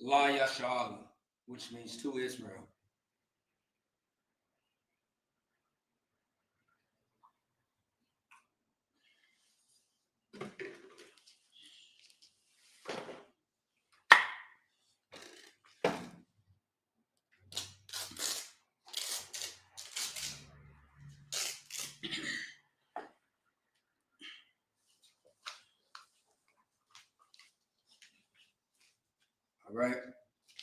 La Yasha'ala, which means to Israel. All right.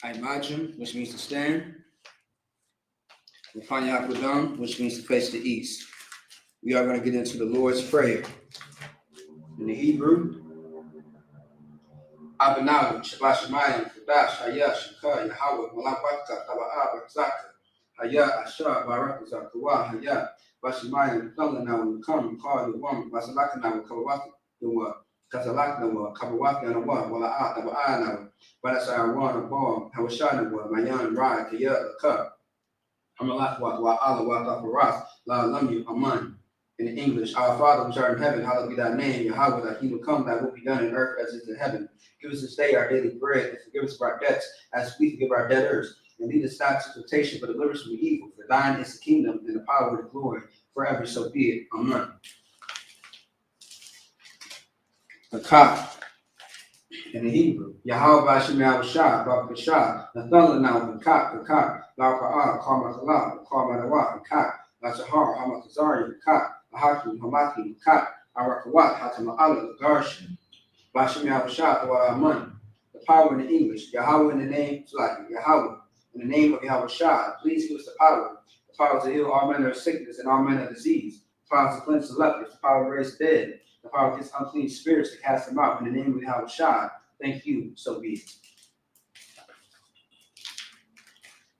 Imagine, which means to stand. Upanyakudam, which means to face the east. We are going to get into the Lord's Prayer. In the Hebrew, Abanahu, Shabbat Shemayim, Kadash, Hayah, Shekah, Yahweh, Malabaka, Taba'ah, Zaka, Hayah, Ashah, Barak, Zakawa, Hayah, Bashemayim, Thulanah, Kam, Kar, the woman, Basalakana, Kawaki, the word, Kasalakna, Kawaki, and the one, Wala'at, Taba'ah, Badasai, one, a ball, Hawashana, Mayan, Rai, Kayah, the cup. Amalak wa Allah wa Tafaras, La Lamu Aman. In English, our Father which art in heaven, hallowed be thy name, Yahweh, thy kingdom come, thy will be done in earth as it is in heaven. Give us this day our daily bread, and forgive us of our debts, as we forgive our debtors. And lead us not into temptation, but deliver us from evil. For thine is the kingdom, and the power, and the glory, forever, so be it. Amen. The cock. In the Hebrew, Yahweh Bashem Shah, Baba Shah, Nathala now, the cock, La'Qa'ah, Karmakala, Karmanawa, the cock, La'Sahar, Hamakazari, the cock, Lahaki, Hamaki, the cock, Arakawat, Hatama'ala, the Garshin, Bashem Shah, the Aman, the power in the English, Yahweh in the name, Yahweh, in the name of Yahweh Shah, please give us the power to heal all manner of sickness and all manner of disease, the power to cleanse the lepers, the power to raise the dead, the power against unclean spirits to cast them out, in the name of Yahweh Shah. Thank you, so be it.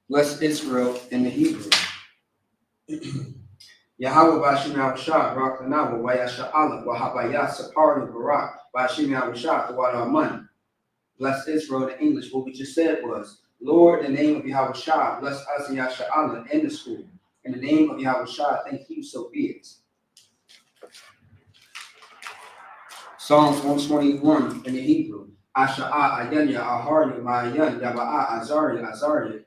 Bless Israel in the Hebrew. Yahweh Bashim Yahushua, Barak Lanawa, Wayasha Allah, Wahabaya Sapari Barak, Bashim Yahushua, Wadaman. Bless Israel in the English. What we just said was, Lord, in the name of Yahushua, bless us in Yasha Allah in the school. In the name of Yahushua, thank you, so be it. Psalms 121 in the Hebrew. Asha'a Ayanya Ahari Ma'ayan Yaba'a Azari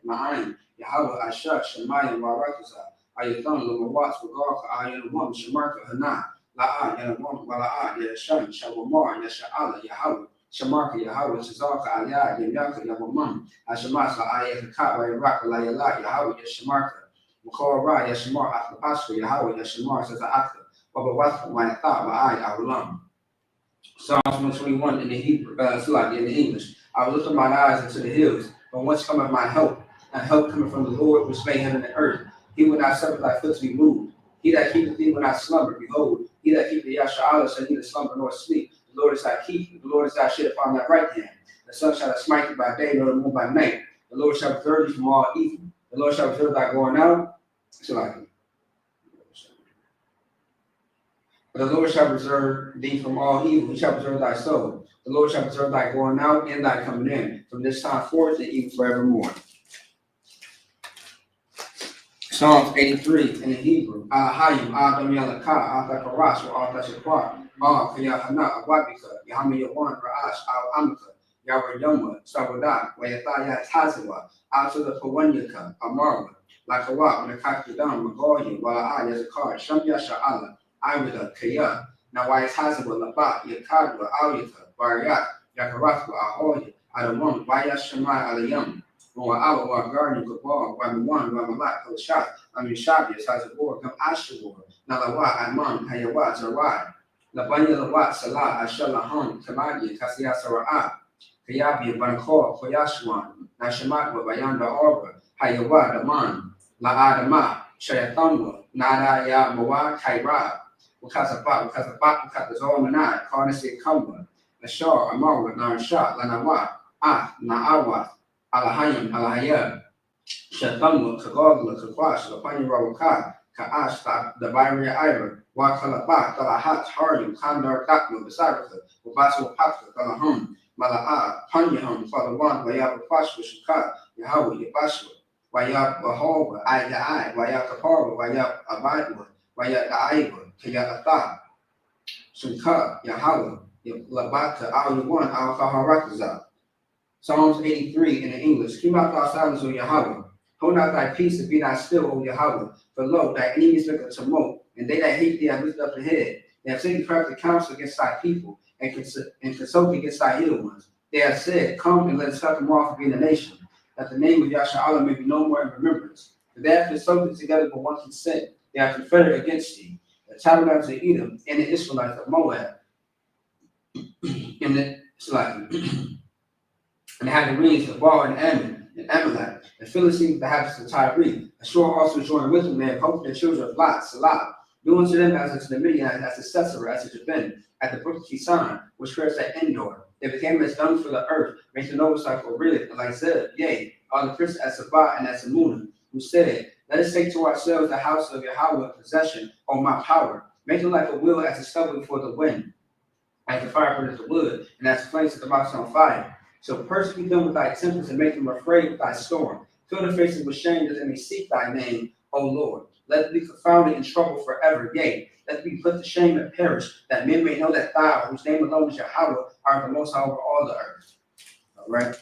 Ma'ayin Yahweh Asha Shemayim Warakaza Ayathan Lumawats Wagarka Ayan Wam Shamarka Hana La'a Yanawam Wala'a Yashan Shawamar Yasha'ala Yahweh Shamarka Yahweh Shazaka Aliyah Yamyaka Yawamam Ashamasa Ayakakat Rayaka Layala Yahweh Yashamarka Mukora Yashamar Afapasha Yahweh Yashamar Sazaka Wabawaka Mayata Ma'ay Awlam. Psalms 121 in the Hebrew, in the English. I will lift up mine eyes into the hills, from whence cometh my help? And help coming from the Lord, which made heaven and earth. He will not suffer thy foot to be moved. He that keepeth thee will not slumber. Behold, he that keepeth Yasha'Allah shall neither slumber nor sleep. The Lord is thy keeper. The Lord is thy shade upon thy right hand. The sun shall not smite thee by day, nor the moon by night. The Lord shall preserve thee from all evil. The Lord shall preserve thy going out. But the Lord shall preserve thee from all evil. He shall preserve thy soul. The Lord shall preserve thy going out and thy coming in, from this time forth and even forevermore. Psalms 83 in the Hebrew. Ahayim, Adam Yalaka, Ata Karash, Ata Shakwa, Ah Kayahana, Awabika, Yahami Yawan, Ra'ash, Al Amaka, Yahweh Yoma, Sabadat, Wayataya Tazawa, Ata the Pawanyaka, Amarwa, Lakawa, Nakakadam, Magoya, Wala'a, Yazakar, Shamya Sha'ala. Awida, Kaya, Nawai Tazawa, Labat, Yakadwa, Awika, Bariat, Yakaratwa, Ahoya, Adamon, Vaya Shamai Alayam, Moa Awa, Garden, Kabal, Wamawan, Wamalak, Hoshat, Amishabia, Tazabor, Kam Ashawar, Nalawa, Aman, Hayawa, Zarai, Labanya Lawat, Salah, Ashalaham, Kamadi, Kasia Sara'a, Kayabi, Bankor, Koyashwan, Nashamatwa, Bayanda Orba, Hayawa, Daman, La Adama, Shayatamwa, Nada Ya Mawa, Kaira. Wakazabat, Wakazor Manai, Karnasi Kamba, Ashar, Amarwa, Narasha, Lanawa, Naawa, Alahayim, Alahaya, Shatamwa, Kagogla, Kakwash, Lapanya Rawaka, Kaash, the Viria Ira, Wakalaba, Talahat, Harim, Kandar Takma, Basaraka, Wabasu Paka, Kalahum, Mala'a, Panyahum, Father One, Wayab Pashwa, Shaka, Yahweh, Yabashwa, Wayab Bahova, Ayai, Wayab Kaparwa, Wayab Abadwa, Wayab Aiva. Kayatha, Shinka, Yahweh, Labaka, Al Yuan, Al Kaharakaza, Psalms 83 in the English. Keep not thy silence, O Yahweh. Hold not thy peace and be not still, O Yahweh. For lo, thy enemies make a tumult, and they that hate thee have lifted up the head. They have taken crafty counsel against thy people, and consulted against thy little ones. They have said, come and let us cut them off and be in the nation, that the name of Yahshua may be no more in remembrance. For they have consulted together for one consent. They are confederate against thee. The tabernacles of Edom and the Israelites of Moab, and the and the Hagarenes of Baal and Ammon, and Amalek, the Philistines, the habits of Tyre. Ashur also joined with them. They have hoped the children of Lot, Salah, doing to them as unto the Midianites, as to Sisera, as to Jabin, at the brook of Kison, which cursed at Endor. They became as dung for the earth, making an oversight for Rid, and like Zeb, yea, all the princes at Sabah and at Samunah, who said, let us take to ourselves the house of Yahweh in possession, O my power, making like a wheel as a stubble before the wind, as the fire burns the wood, and as the flames set the mountains on fire. So persecute them with thy tempest and make them afraid with thy storm. Fill their faces with shame that they may seek thy name, O Lord. Let them be confounded in trouble forever. Yea, let them be put to shame and perish, that men may know that thou, whose name alone is Yahweh, art the most high over all the earth. All right.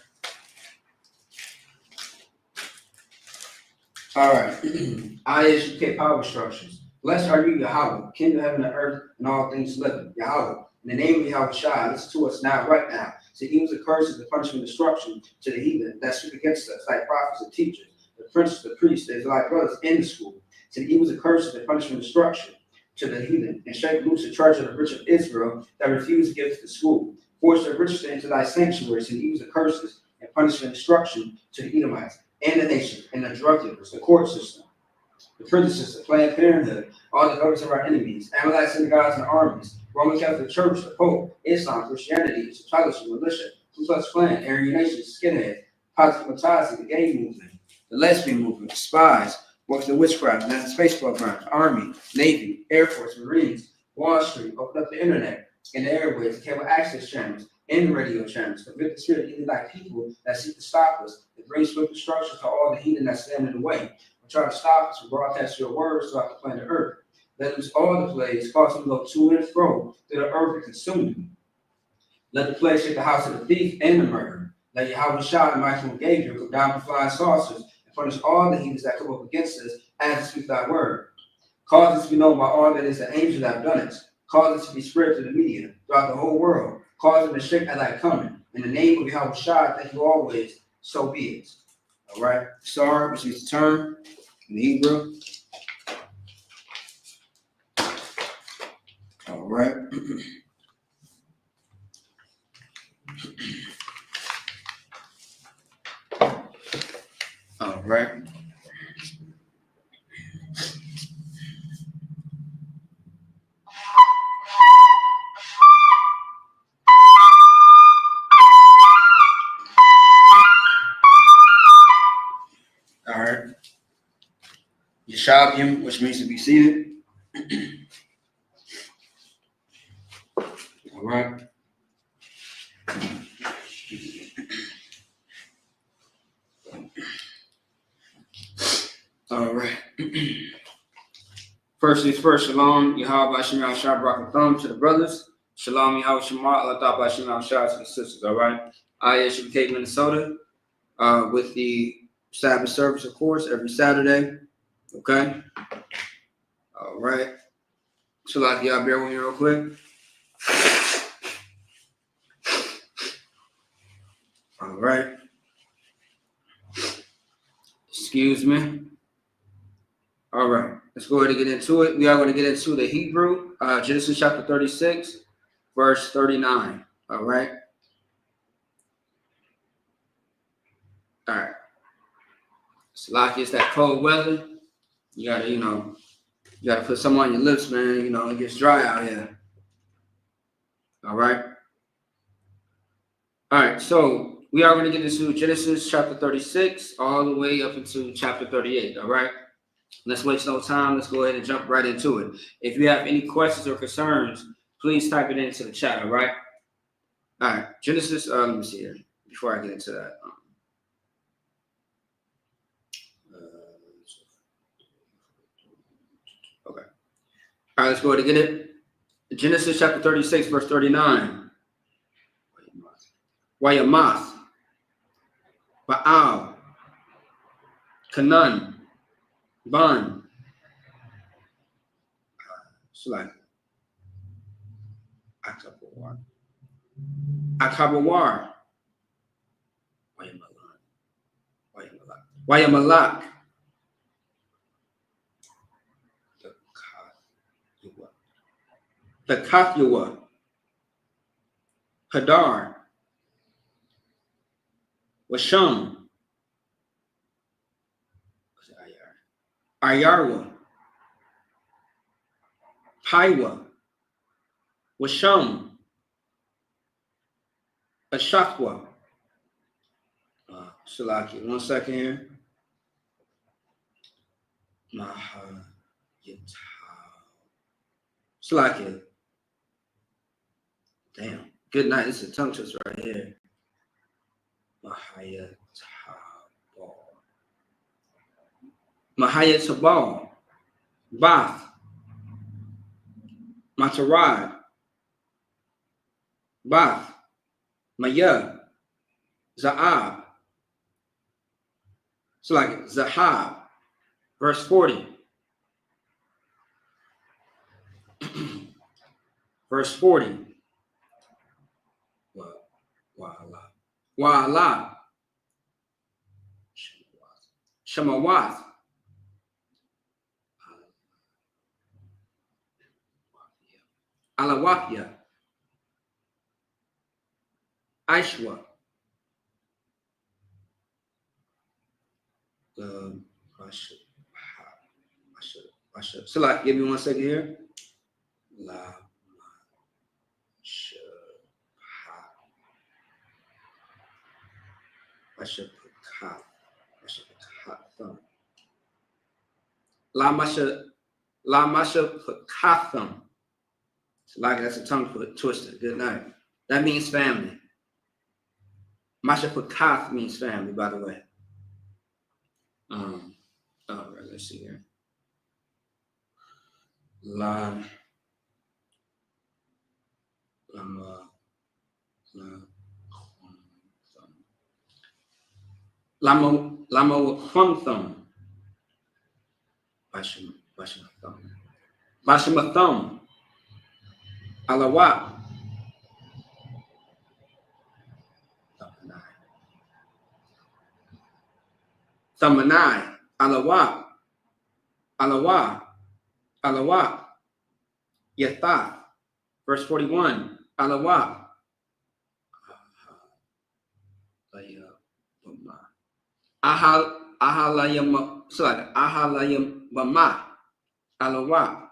All right. ISUK power structures. Blessed are you, Yahweh, King of heaven and earth, and all things living. Yahweh. In the name of Yahweh Shai, listen to us now, right now. To evils and curses, the punishment, destruction to the heathen that speak against us, like prophets and teachers, the princes, the priests, the Israelite brothers in the school. To the evils and curses, the punishment, destruction to the heathen, and shake loose the charge of the rich of Israel that refuse to give to the school. Force their riches into thy sanctuaries, to the evils and curses, and punishment, destruction to the Edomites, and the nation, and the drug dealers, the court system, the prison system, Planned Parenthood, all the governments of our enemies, Amalek synagogues and armies, Roman Catholic Church, the Pope, Islam, Christianity, Chicago militia, Ku Klux Klan, Aryan Nation, skinhead, Positive the gay movement, the lesbian movement, the spies, works in witchcraft, NASA space program, Army, Navy, Air Force, Marines, Wall Street, opened up the internet and the airways, cable access channels, and radio channels, convict the spirit of even like people that seek to stop us, and bring swift destruction to all the heathen that stand in the way, or try to stop us from broadcasting your words throughout the planet Earth. Let loose all the plagues, cause them to go to and fro through the earth and consume them. Let the plague shake the house of the thief and the murderer. Let Yahweh Shai, the mighty one Gabriel, come down with flying saucers and punish all the heathens that come up against us as to speak thy word. Cause us to be known by all that is the angels that have done it. Cause us to be spread to the media throughout the whole world. Cause them to shake at thy coming. In the name of Yahweh Shai, thank you always, so be it. All right. Sorry, which means to turn in the Hebrew. All right. All right. All right. Yeshavium, which means to be seated. All right. All right. First things first, shalom, Yahweh Hashem Shah Barakatham to the brothers. Shalom, Yahweh Shema, Allah Hashem Shah to the sisters. All right. I am Cape, Minnesota, with the Sabbath service, of course, every Saturday. Okay. All right. So, like, y'all bear with me real quick. All right. Excuse me. All right. Let's go ahead and get into it. We are going to get into the Hebrew, Genesis chapter 36, verse 39. All right. All right. It's like it's that cold weather. You gotta put some on your lips, man. You know, it gets dry out here. All right. All right. So we are going to get into Genesis chapter 36 all the way up into chapter 38. All right. Let's waste no time. Let's go ahead and jump right into it. If you have any questions or concerns, please type it into the chat. All right. All right. Genesis. Let me see here before I get into that. Okay. All right. Let's go ahead and get it. Genesis chapter 36, verse 39. Wayamath. Baal, Canaan, Bun, Select, Akabawar, Akabawar, Wayamalak, the Kathua, Hadar, Washam, Ayarwa, Paiwa, Washam, Ashakwa. Shalaki, 1 second here. Maha Shalaki. Damn. Good night. This is a tongue twister right here. Mahaya Tabal. Mahaya Tabal. Bath. Matarad. Bath. Maya. Za'ab. Shalaki. Zahab. Verse 40. Verse 40. Wa'ala. Shemawath. Alawapia. Aishwa. I should. So like, give me 1 second here. La I should put cop. I should put cop thumb. La masha put cop thumb. So like that's a tongue twister. Good night. That means family. Masha put cop means family, by the way. All right, let's see here. Lama thumb. Bashamathum. Alawat. Thamanai. Alawat. Alawat. Yathath. Verse 41. Alawat. Ahalayam Bama. Alawat.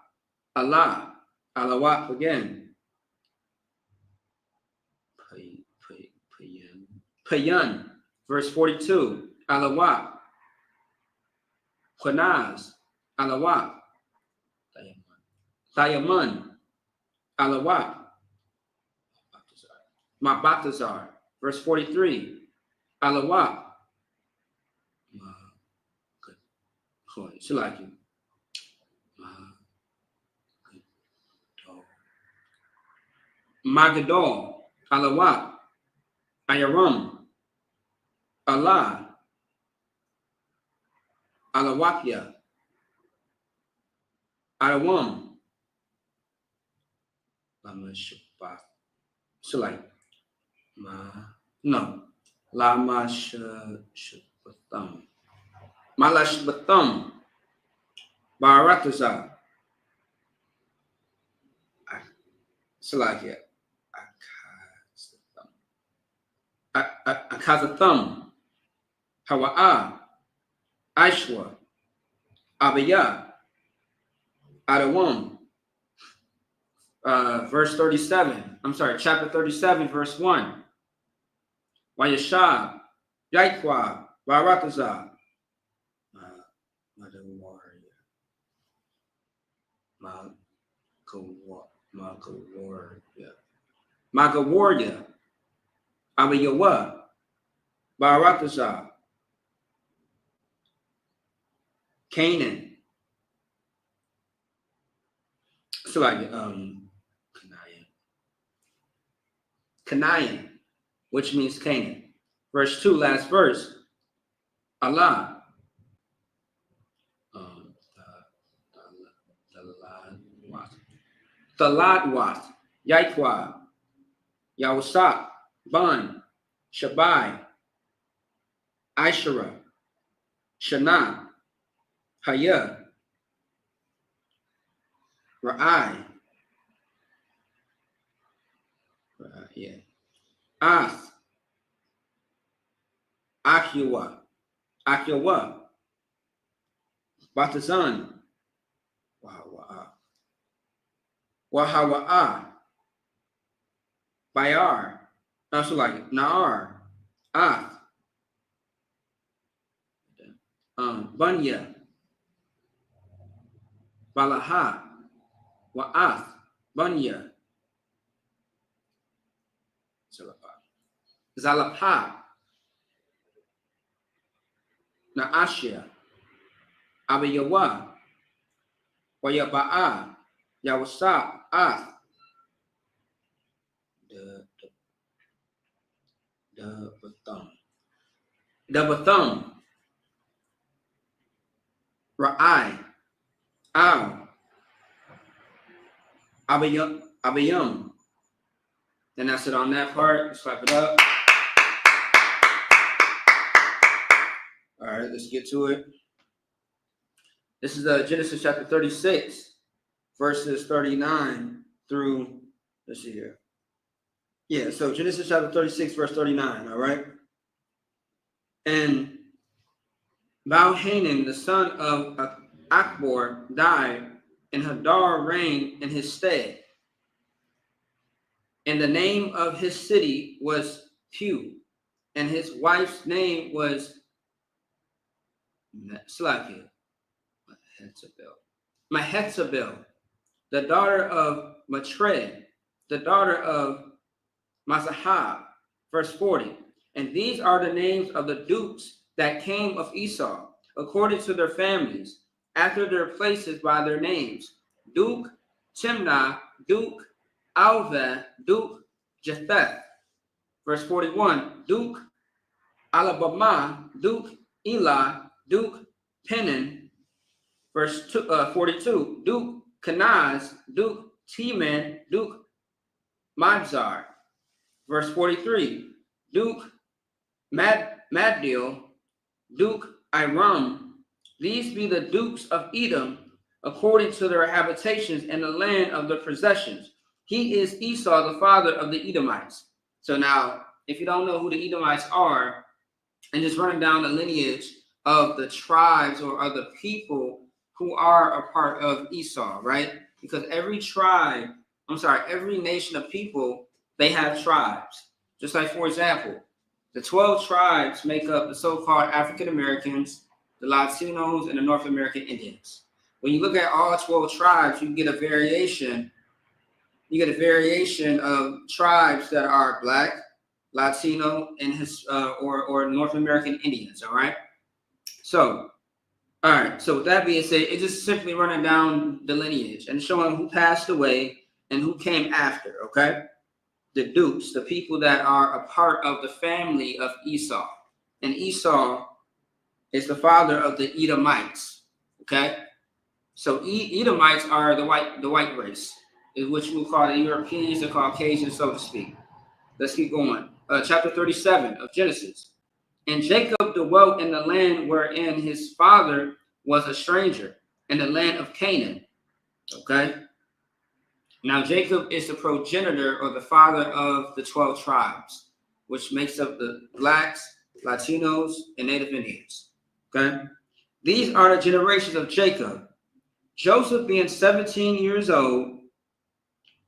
Allah. Alawat again. Payan. Verse 42. Alawat. Qanaz. Alawat. Thayaman. Alawat. Mabatazar. Verse 43. Alawat. Shilaki. Magadol. Alawat. Ayaram. Allah. Alawapia. Arawam. Lama Shabbat. Shilaki. No. Lama Shabbatam. Malashbatam. Baratazar. Salakia. Akazatham. Hawa'a. Aishwa. Abiyah. Adawam. Verse 37. I'm sorry, chapter 37, verse 1. Wayashab. Yaikwa. Baratazar. Magawarya, Abiyawa, Baratazar, Canaan. So like Canaan, which means Canaan. Verse 2, last verse. Allah. Taladwas, Yaitwa, Yawasak, Bun, Shabai, Aishara, Shana, Haya, Ra'ai, yeah, As, Akiwa, Batazan, Wahawa'a, Bayar, also like Naar, Ath, Bunya, Balaha, Wa'ath, Bunya, Zalapa, Naashia, Abiyawa, Wayaba'a, Yawasa, Ath, the Bathum, Ra'ai, Al, Abiyum. Then that's it on that part. Let's clap it up. All right, let's get to it. This is Genesis chapter 36, verses 39 through, let's see here. Yeah, so Genesis chapter 36, verse 39, all right? And Balhanan, the son of Akbor, died, and Hadar reigned in his stead. And the name of his city was Pew, and his wife's name was Mehetabel, the daughter of Matred, the daughter of Mazahab. Verse 40. And these are the names of the dukes that came of Esau, according to their families, after their places by their names: Duke Timnah, Duke Alveh, Duke Japheth. Verse 41. Duke Alabama, Duke Elah, Duke Penin. Verse 42. Duke Kenaz, Duke Teman, Duke Mabzar. Verse 43. Duke Maddiel, Duke Iram. These be the dukes of Edom, according to their habitations in the land of their possessions. He is Esau, the father of the Edomites. So now, if you don't know who the Edomites are, and just running down the lineage of the tribes or of the people who are a part of Esau, right? Because every nation of people, they have tribes. Just like, for example, the 12 tribes make up the so-called African Americans, the Latinos, and the North American Indians. When you look at all 12 tribes, you get a variation. You get a variation of tribes that are Black, Latino, and or North American Indians. All right. So, all right. So with that being said, it's just simply running down the lineage and showing who passed away and who came after. Okay. The dukes, the people that are a part of the family of Esau. And Esau is the father of the Edomites. Okay? So Edomites are the white race, which we'll call the Europeans, the Caucasians, so to speak. Let's keep going. Chapter 37 of Genesis. And Jacob dwelt in the land wherein his father was a stranger, in the land of Canaan. Okay? Now, Jacob is the progenitor or the father of the 12 tribes, which makes up the Blacks, Latinos, and Native Indians. Okay? These are the generations of Jacob. Joseph, being 17 years old,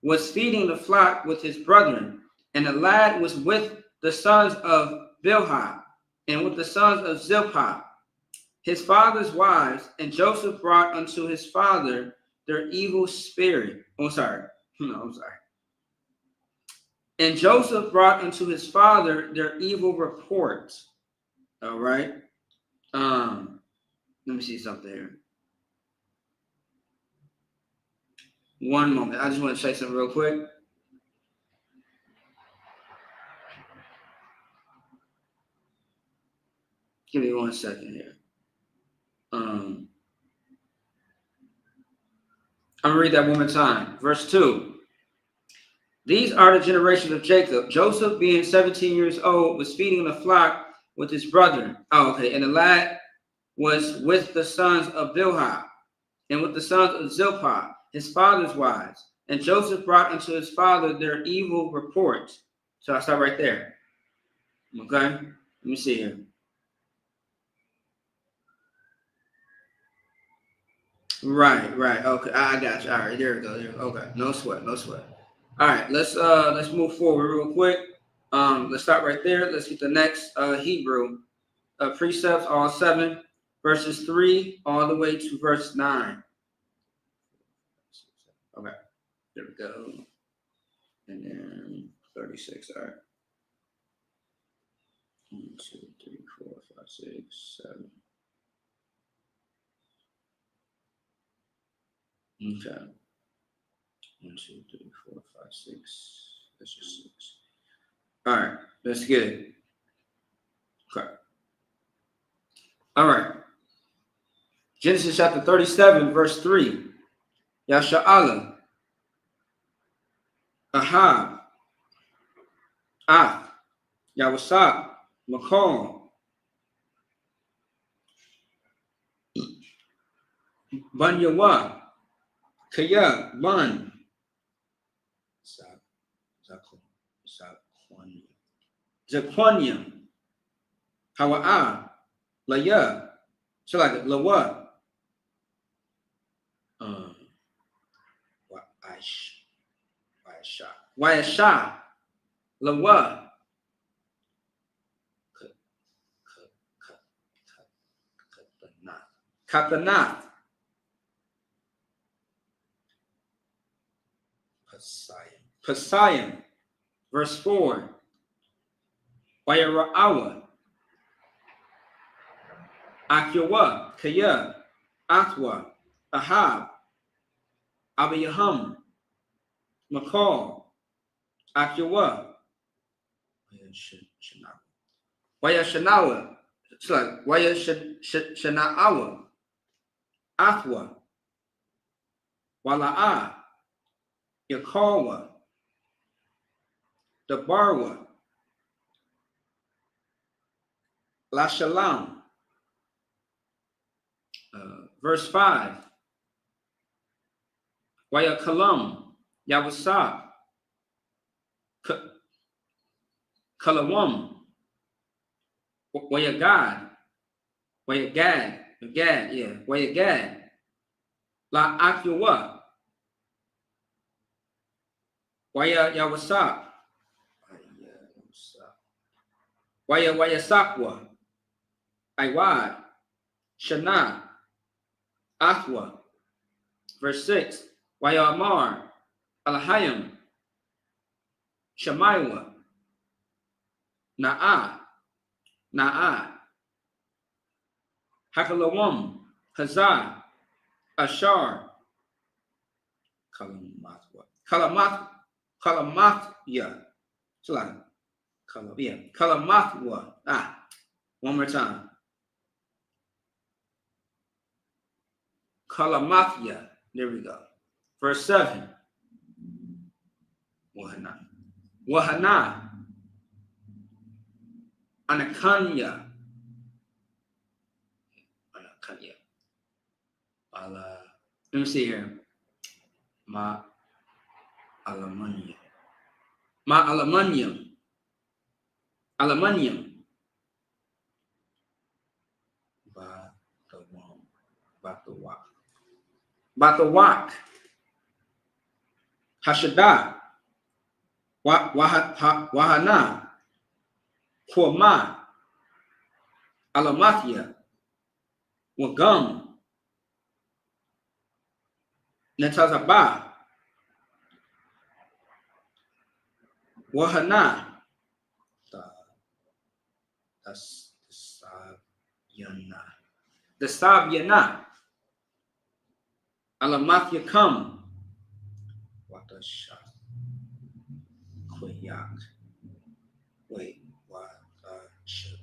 was feeding the flock with his brethren, and the lad was with the sons of Bilhah and with the sons of Zilpah, his father's wives, and Joseph brought unto his father their evil spirit. And Joseph brought unto his father their evil reports. All right. Let me see something here. One moment. I just want to check something real quick. Give me 1 second here. I'm going to read that one more time. Verse 2. These are the generations of Jacob. Joseph, being 17 years old, was feeding the flock with his brother. Oh, okay. And the lad was with the sons of Bilhah and with the sons of Zilpah, his father's wives. And Joseph brought unto his father their evil report. So I start right there. Okay? Let me see here. Right. Okay, I got you. All right, there we go. Okay, no sweat. All right, let's move forward real quick. Let's start right there. Let's get the next Hebrew precepts, all 7, verses 3 all the way to verse 9. Okay, there we go. And then 36. All right. 1, 2, 3, 4, 5, 6, 7. Okay. 1, 2, 3, 4, 5, 6. That's just 6. All right, let's get it. Okay. All right. Genesis chapter 37, verse 3. Yasha'ala, Ahab, Af, Yawasab, Makol, Banyawa, Kaya, Ban, Zaquanium, Hawa'a, Laya, so like Lawa, Wayasha, Lawa, Katanath, Pasayim, verse 4, Wayara'awa, Akyawa, Kaya, Athwa, Ahab, Abiyaham, Makal, Akyawa, Wayashanawa, it's like Wayashanaawa, Athwa, Wala'a, Yakalwa, Dabarwa, Lashalam. Verse 5, Wayakalam, Yawasa, Kalawam, Wayagad, Wayagad, La Akyawa, Yawasa, Wayasakwa, Iwad, Shana, Athwa. Verse 6, Wayamar, Alahayim, Shemaiwa, Na'a, Hakalawam, Hazah, Ashar, Kalamathya, Kalamathwa. One more time. Kalamathya. There we go. Verse 7. Wahana. Anakanya. Let me see here. Ma Alamanium. Batawak. Hashadah. Wahana. Kwama. Alamathia. Wagam. Netazabah. Wahana. That's the Sabyana. Alamathia come. Watasha. Koyak. Wait. Watasha.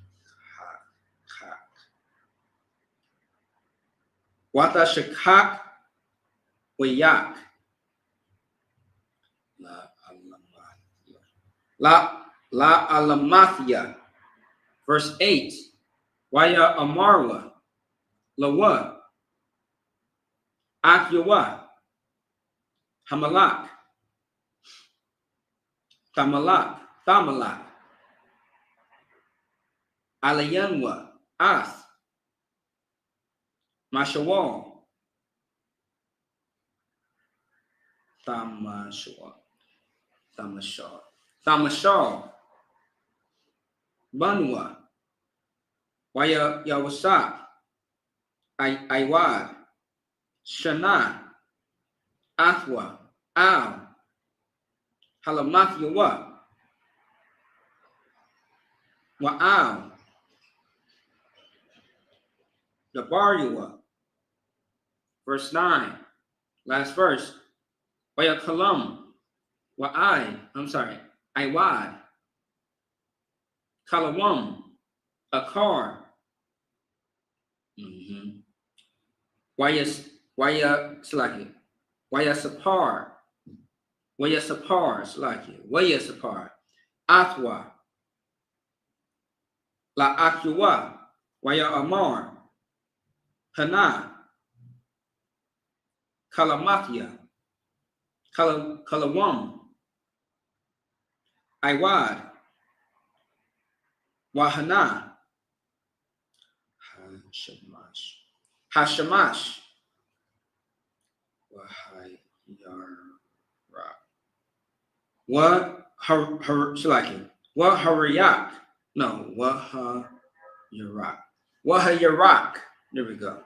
Wata Shakak Wayak. La Alamathia. Verse 8. Waya Amarwa. Lawa. Akyawa. Hamalak. Tamalak. Alayanwa. Ath. Mashawal. Thamashal. Banwa. Waya Yawasa. Aiwad. Shana. Athwa. Al. Halamathyawa. Wa'al. Dabaryawa. Verse 9. Last verse. Waya Kalam. Iwad. Kalawam. Akar. Waya Slaki. Waya Sapar. Waya Sapar. Athwa. La Akyawa. Waya Amar. Hana. Kalamathia. Kalawam. Iwad. Wahana. Hashamash. What Harayak. No, Wahayarak. Wahayarak. There we go.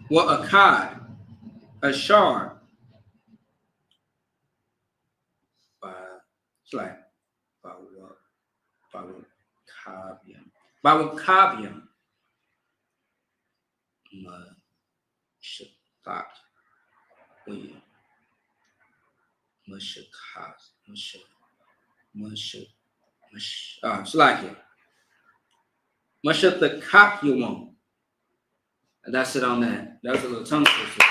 What Akkad. Ashar. Bawakabium. Mashatakakyumum. That's it on that. That was a little tongue twister.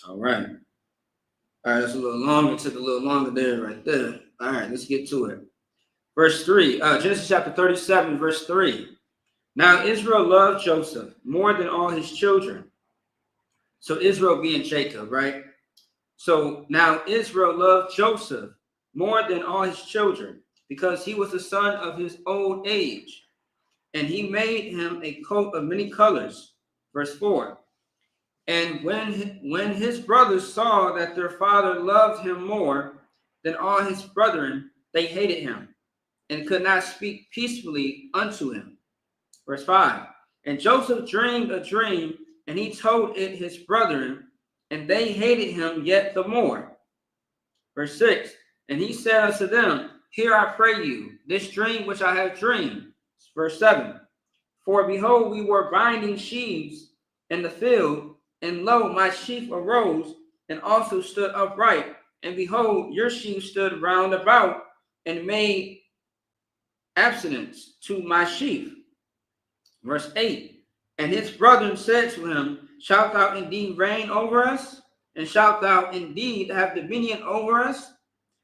All right. All right, that's a little longer. It took a little longer there, right there. All right, let's get to it. Verse 3, Genesis chapter 37, verse 3. Now Israel loved Joseph more than all his children. So Israel being Jacob, right? So now Israel loved Joseph more than all his children because he was the son of his old age. And he made him a coat of many colors. Verse 4. And when his brothers saw that their father loved him more than all his brethren, they hated him and could not speak peacefully unto him. Verse 5. And Joseph dreamed a dream, and he told it his brethren, and they hated him yet the more. Verse 6. And he said unto them, Hear I pray you, this dream which I have dreamed. Verse 7. For behold, we were binding sheaves in the field, and lo, my sheaf arose and also stood upright. And behold, your sheep stood round about and made abstinence to my sheaf. Verse 8. And his brethren said to him, Shalt thou indeed reign over us? And shalt thou indeed have dominion over us?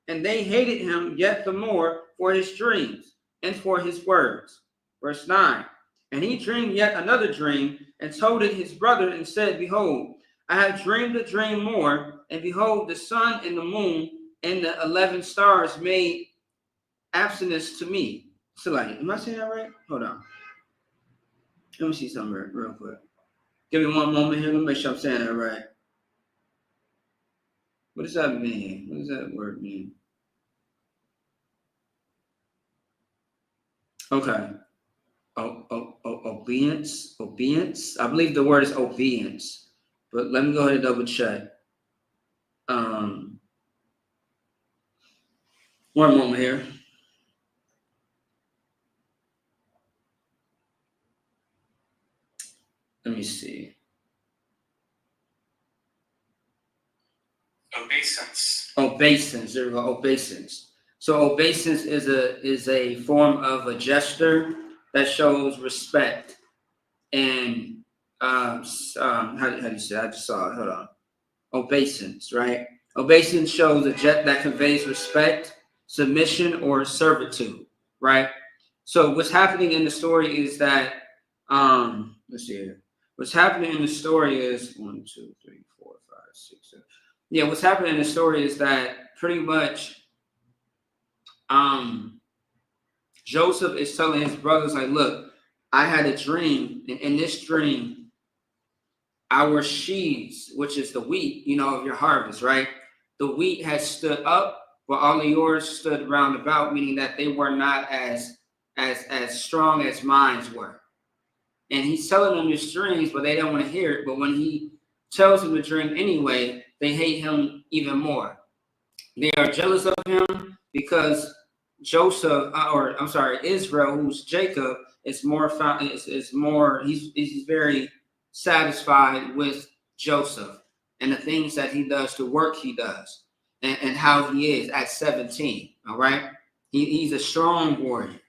And they hated him yet the more for his dreams and for his words. Verse 9. And he dreamed yet another dream, and told it his brother, and said, Behold, I have dreamed a dream more, and behold, the sun and the moon and the 11 stars made abstinence to me. So, like, am I saying that right? Hold on. Let me see something real quick. Give me one moment here. Let me make sure I'm saying that right. What does that mean? What does that word mean? Okay. Obedience. I believe the word is obedience, but let me go ahead and double check. One moment here. Let me see. Obeisance. There we go. Obeisance. So obeisance is a form of a gesture that shows respect and how do you say it? I just saw it. Hold on. Obeisance, right? Obeisance shows a jet that conveys respect, submission, or servitude, right? So what's happening in the story is that let's see here. What's happening in the story is 1, 2, 3, 4, 5, 6, 7. Yeah, what's happening in the story is that pretty much Joseph is telling his brothers, like, look, I had a dream, and in this dream, our sheaves, which is the wheat, of your harvest, right? The wheat has stood up, but all of yours stood round about, meaning that they were not as strong as mine were. And he's telling them his dreams, but they don't want to hear it. But when he tells them the dream anyway, they hate him even more. They are jealous of him because Israel, who's Jacob, is more. He's very satisfied with Joseph and the things that he does, the work he does, and how he is at 17. All right, he's a strong warrior.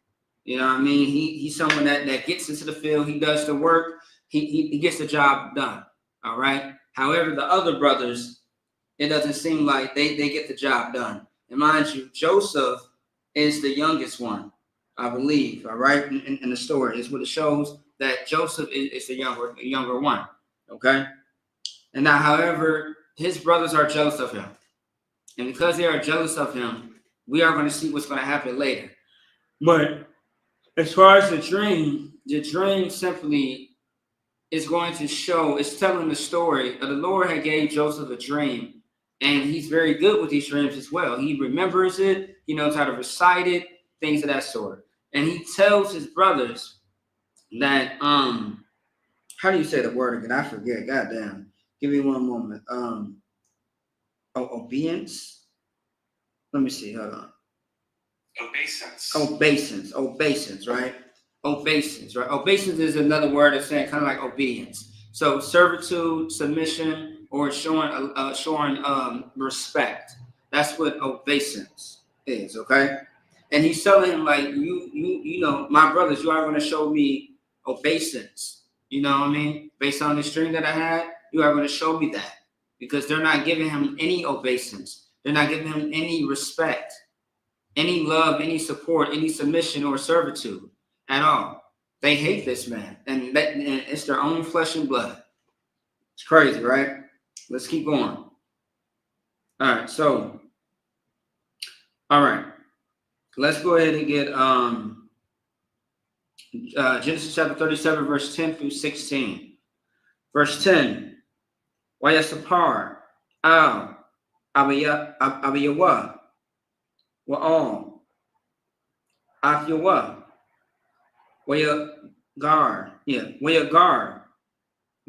You know what I mean? He's someone that gets into the field. He does the work. He gets the job done. All right. However, the other brothers, it doesn't seem like they get the job done. And mind you, Joseph is the youngest one, I believe. All right, in the story is what it shows, that Joseph is the younger one. Okay. And now, however, his brothers are jealous of him, and because they are jealous of him, we are going to see what's going to happen later. But as far as the dream simply is going to show, it's telling the story of the Lord had gave Joseph a dream, and he's very good with these dreams as well. He remembers it, he knows how to recite it, things of that sort. And he tells his brothers that, how do you say the word again? I forget, goddamn. Give me one moment. Obedience? Let me see, hold on. Obeisance, right? Obeisance, right? Obeisance is another word of saying kind of like obedience. So servitude, submission, or showing respect. That's what obeisance is, okay? And he's telling him, like, my brothers, you are going to show me obeisance. You know what I mean? Based on this dream that I had, you are going to show me that, because they're not giving him any obeisance. They're not giving him any respect, any love, any support, any submission or servitude at all. They hate this man, and it's their own flesh and blood. It's crazy, right? Let's keep going. All right, so, all right, let's go ahead and get Genesis chapter 37, verse 10 through 16. Verse 10, Wayasapar, Al, Abiyawa, Wa'al, Afyawa, Wayagar,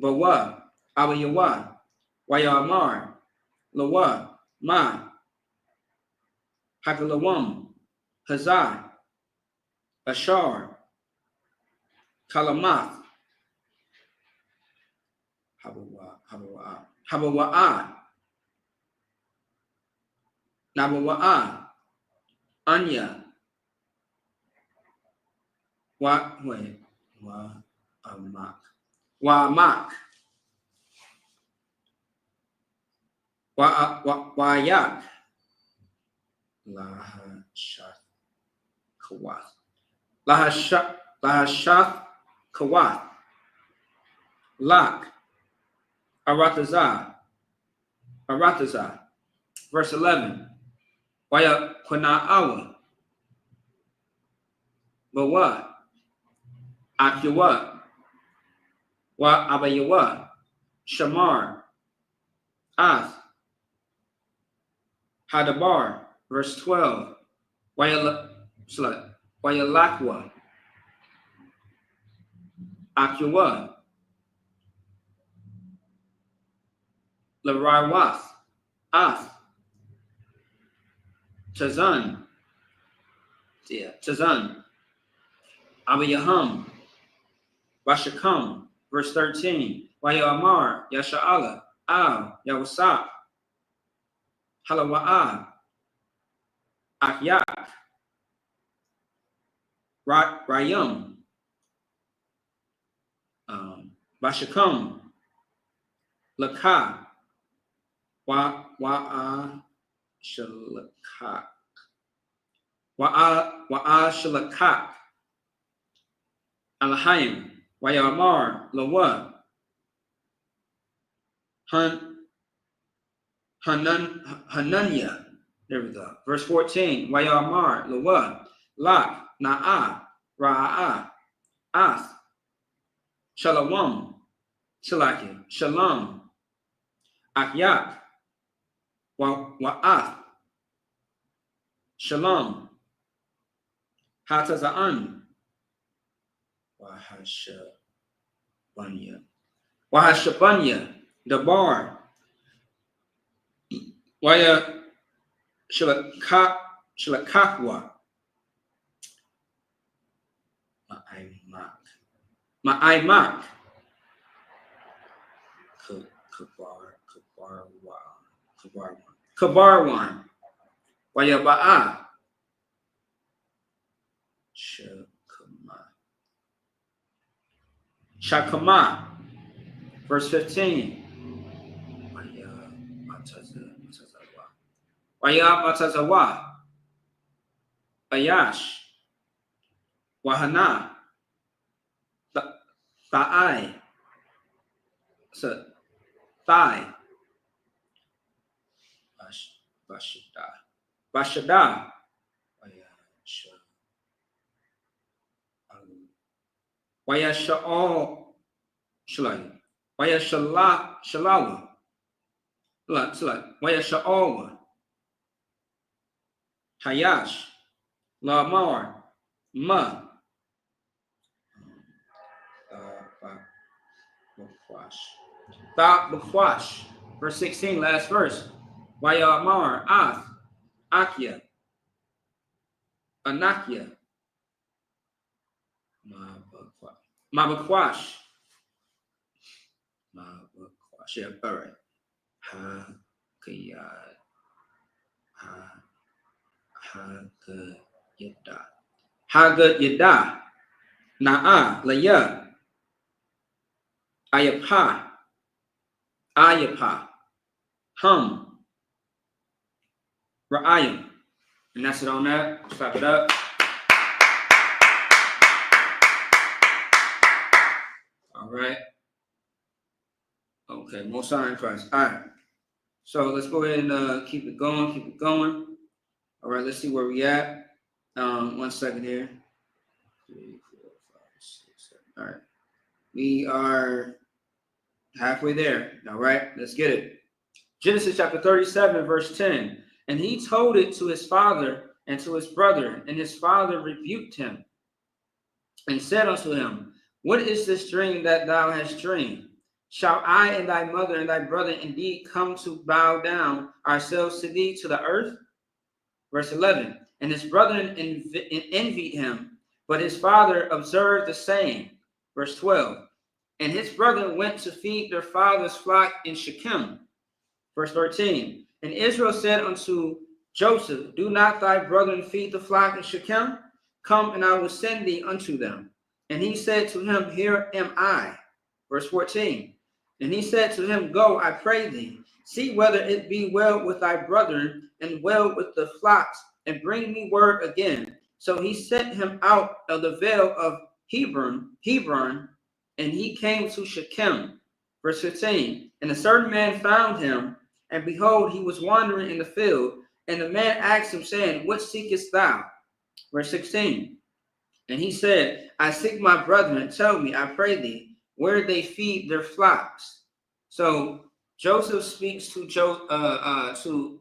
Bawa, Abiyawa, Wayamar, Lawa, Ma, Hakalawam, Hazai, Ashar, Kalamath, Habawa'a, Nabawa'a, Anya, Wa'amak, Wa'ayak, Lahashath Kawath, Lak, Aratazah. Verse 11, Waya Kwana'awa, Bawa, Akiwa, Wa Abayawa, Shamar, Ath, Hadabar. Verse 12, Wayalakwa, Akiwa, Laraiwath, Ath, Tazan, Abayaham, Bashakam. Verse 13, Wayamar, Yasha'ala, Al, Yawasap, Halawa'a, Akyak, Rayum, Bashakam, Laka, Wa'a Shalakak, Wa'a Shalakak, Alahayim, Wayamar, Lawa, Hananya. There we go. Verse 14. Wayamar, Lawa, Lak, Na'a, Ra'a, Ath, Shalawam, Shalaki, Shalom, Akyak, Wa'ath, Shalom, Hataza'an, Wahashabanya, Dabar, Waya Shalakakwa, Ma'aimak, Kabarwan, Wayaba'a, Shakama, verse 15. Wayamatazawa, Ayash, Wahana, Thai, Thai, Bashada, Wayasha'al, Shalai, Shalawa, Wayasha'al, Hayash, Lamar, Ma, Bakwash, verse 16, last verse. Wayamar, Ath, Akia, Anakia, Mabakwash, yeah, all right. Hagad Yada, Na'a, Laya, Ayapa, Hum, Ra'ayim. And that's it on that. Clap it up. All right. Okay, more sign Christ. All right. So let's go ahead and keep it going. All right, let's see where we at. 1 second here. 3, 4, 5, 6, 7. All right. We are halfway there. All right, let's get it. Genesis chapter 37, verse 10. And he told it to his father and to his brother, and his father rebuked him and said unto him, what is this dream that thou hast dreamed? Shall I and thy mother and thy brother indeed come to bow down ourselves to thee to the earth? Verse 11. And his brethren envied him, but his father observed the same. Verse 12. And his brethren went to feed their father's flock in Shechem. Verse 13. And Israel said unto Joseph, do not thy brethren feed the flock in Shechem? Come, and I will send thee unto them. And he said to him, here am I. Verse 14. And he said to him, go, I pray thee, see whether it be well with thy brethren and well with the flocks, and bring me word again. So he sent him out of the vale of Hebron, and he came to Shechem. Verse 15. And a certain man found him, and behold, he was wandering in the field. And the man asked him, saying, what seekest thou? Verse 16. And he said, I seek my brethren. Tell me, I pray thee, where they feed their flocks. So Joseph speaks to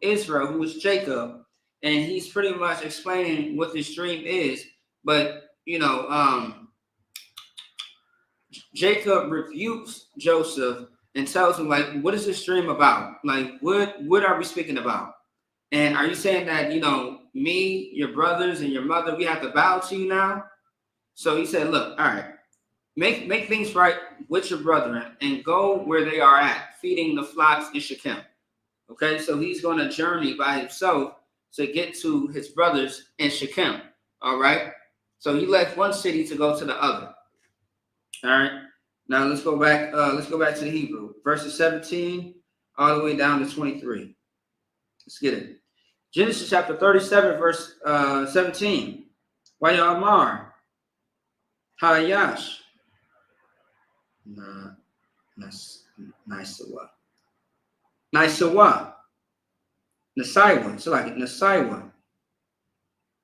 Israel, who is Jacob, and he's pretty much explaining what this dream is. But Jacob rebukes Joseph and tells him, like, what is this dream about? Like, what are we speaking about? And are you saying that, me, your brothers, and your mother, we have to bow to you now? So he said, look, all right, make things right with your brethren and go where they are at, feeding the flocks in Shechem. Okay, so he's going to journey by himself to get to his brothers in Shechem. All right. So he left one city to go to the other. All right. Now let's go back. Let's go back to the Hebrew, verses 17 all the way down to 23. Let's get it. Genesis chapter 37, verse 17. Wayamar Hayash Nisawa Nisaiwa it's like Nisaiwa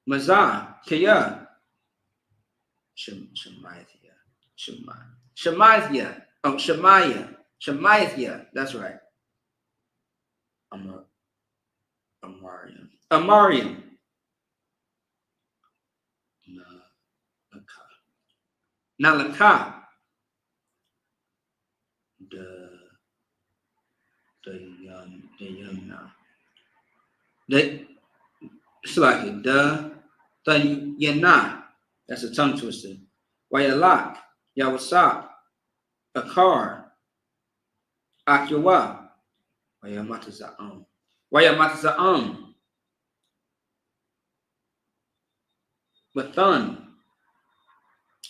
Mazah Kaya Shemaiah. Oh, Shemaiah. That's right. Amarian. Nalaka. The young now. It's like it. The yana. That's a tongue twister. Wayalak. Yawasap. Akar. Akyawa. Wayamataza'am. Mathan.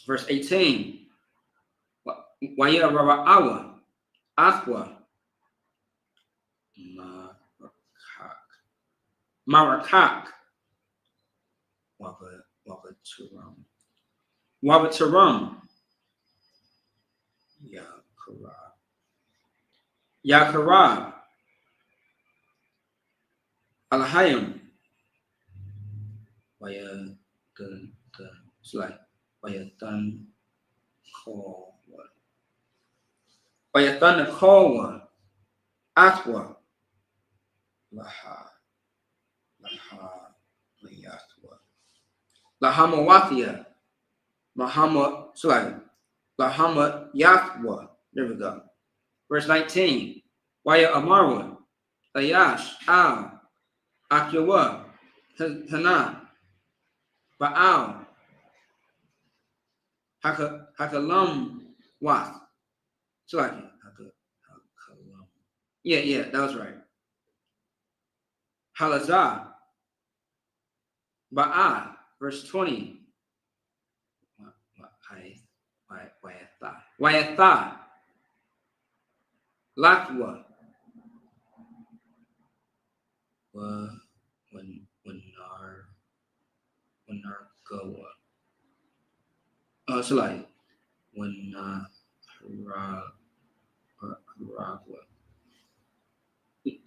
Verse 18. Wayaraba'awa. Athwa. Marakak. Wabataram. Yakarab. Alahayim. It's like Wayathan Kowa. Atwa. Lahamawathia. Lahama Yathwa. There we go. Verse 19. Waya Amarwa. Ayash. Al. Akyawa. Hana. Baal. Hakalam Wath. It's like it. Yeah, that was right. Halazah. Baal. Verse 20. Wayatha. Lakwa. Goa. So like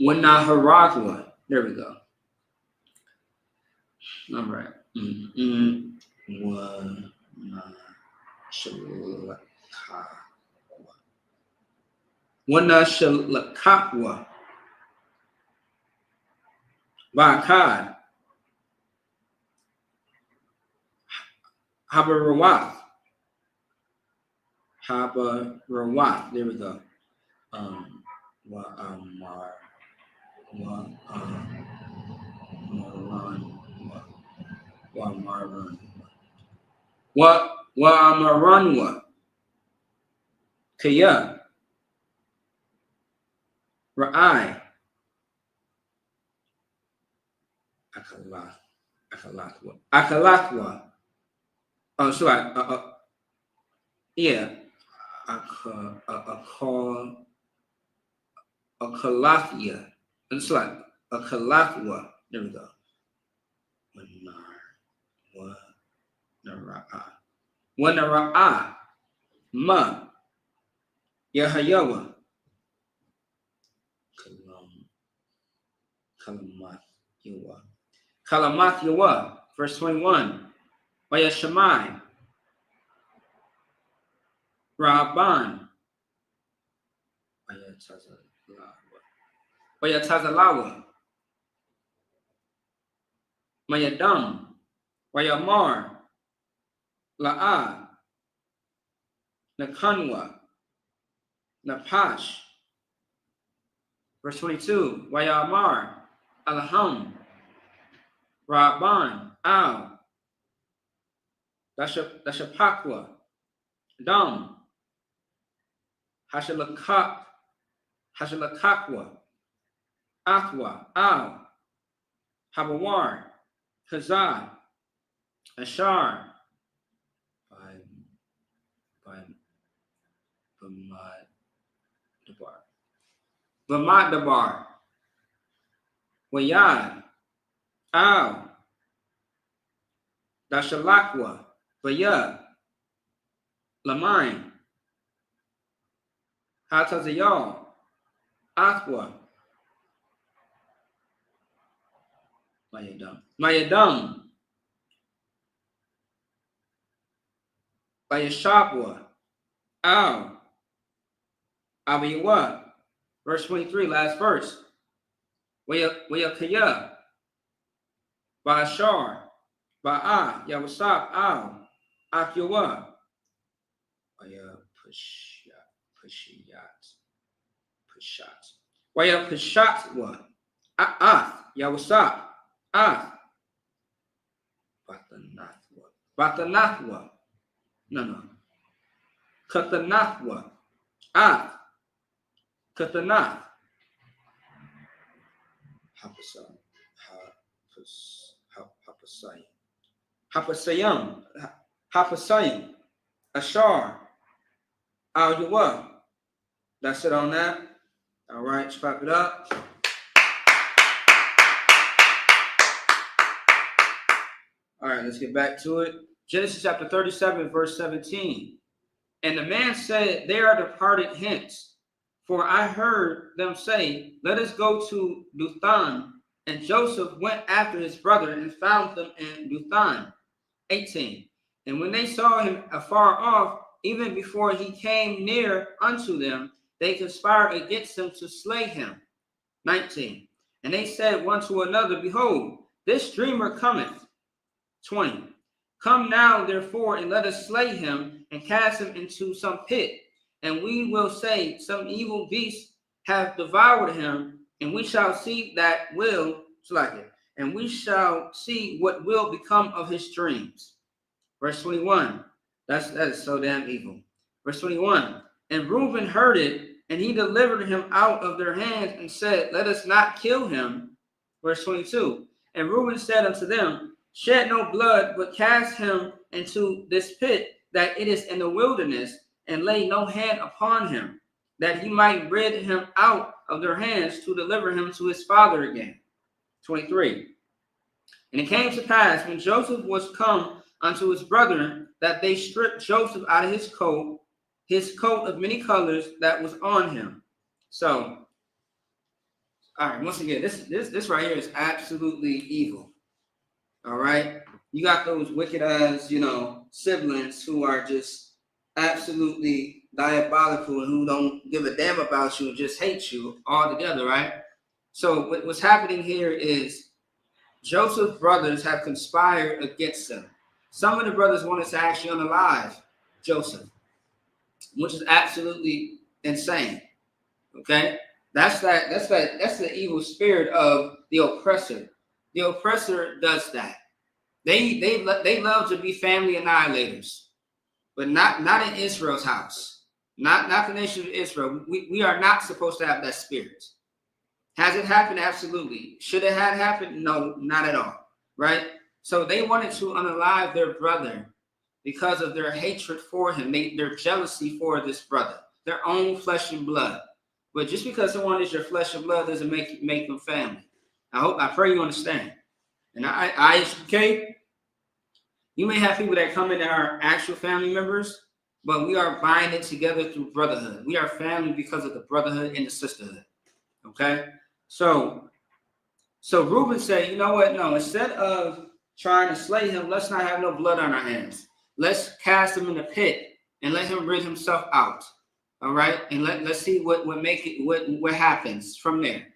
Haragwa. There we go. All right. Wana Shalakakwa. Bakad. Habarawath. There we go. Amaranwa. Kaya. Ra'ai. Akalathwa. Oh, sorry. Yeah. Akalathia. It's like Akalathwa. There we go. Wanara'a. Ma. Yahayawa. Kalamath Yawa. Verse 21. Wayashamai. Raban. Wayatazalawa. Mayadam. Wayamar. La'a. Nakanwa. Napash. Verse 22. Wayamar. Alham. Raban. Al. Dashapakwa. Dam. Hashalakakwa. Athwa. Al. Habawar, Kazah, Ashar, by Bamadabar, Wayad, Al, Dashalakwa, Vaya, Lamain, Hatazayal, Athwa, Mayadam, Bayashabwa, Al, Abiwa, verse 23, last verse, Wayakaya, Bashar, Ba'a, Yawasab, Al, Akyawa, Waya Pushat, Waya Pushatwa, Ath, Yawasab, Ath, Batanathwa, no, Katanathwa, Ath, Katanath, Hapasayim, Ashar, Al Yawa. That's it on that. All right, let's wrap it up. All right, let's get back to it. Genesis chapter 37, verse 17. And the man said, they are departed hence, for I heard them say, let us go to Dothan. And Joseph went after his brother and found them in Dothan. 18. And when they saw him afar off, even before he came near unto them, they conspired against him to slay him. 19. And they said one to another, behold, this dreamer cometh. 20. Come now, therefore, and let us slay him and cast him into some pit. And we will say, some evil beast have devoured him, and we shall see that will, and we shall see what will become of his dreams. Verse 21. That is so damn evil. Verse 21. And Reuben heard it, and he delivered him out of their hands and said, let us not kill him. Verse 22. And Reuben said unto them, shed no blood, but cast him into this pit that it is in the wilderness, and lay no hand upon him, that he might rid him out of their hands to deliver him to his father again. 23. And it came to pass, when Joseph was come unto his brethren, that they stripped Joseph out of his coat of many colors that was on him. So, all right, once again, this right here is absolutely evil. All right, you got those wicked ass, siblings who are just absolutely diabolical and who don't give a damn about you and just hate you altogether, right? So what's happening here is Joseph's brothers have conspired against him. Some of the brothers wanted to actually unalive Joseph, which is absolutely insane. Okay, that's the evil spirit of the oppressor. The oppressor does that. They love to be family annihilators, but not in Israel's house, not the nation of Israel. We are not supposed to have that spirit. Has it happened? Absolutely. Should it have happened? No, not at all. Right? So they wanted to unalive their brother because of their hatred for him, their jealousy for this brother, their own flesh and blood. But just because someone is your flesh and blood doesn't make them family. I pray you understand. And okay, you may have people that come in that are actual family members, but we are binding together through brotherhood. We are family because of the brotherhood and the sisterhood. Okay? So Reuben said, you know what? No, instead of trying to slay him, let's not have no blood on our hands. Let's cast him in the pit and let him rid himself out. All right? And let's see what happens from there.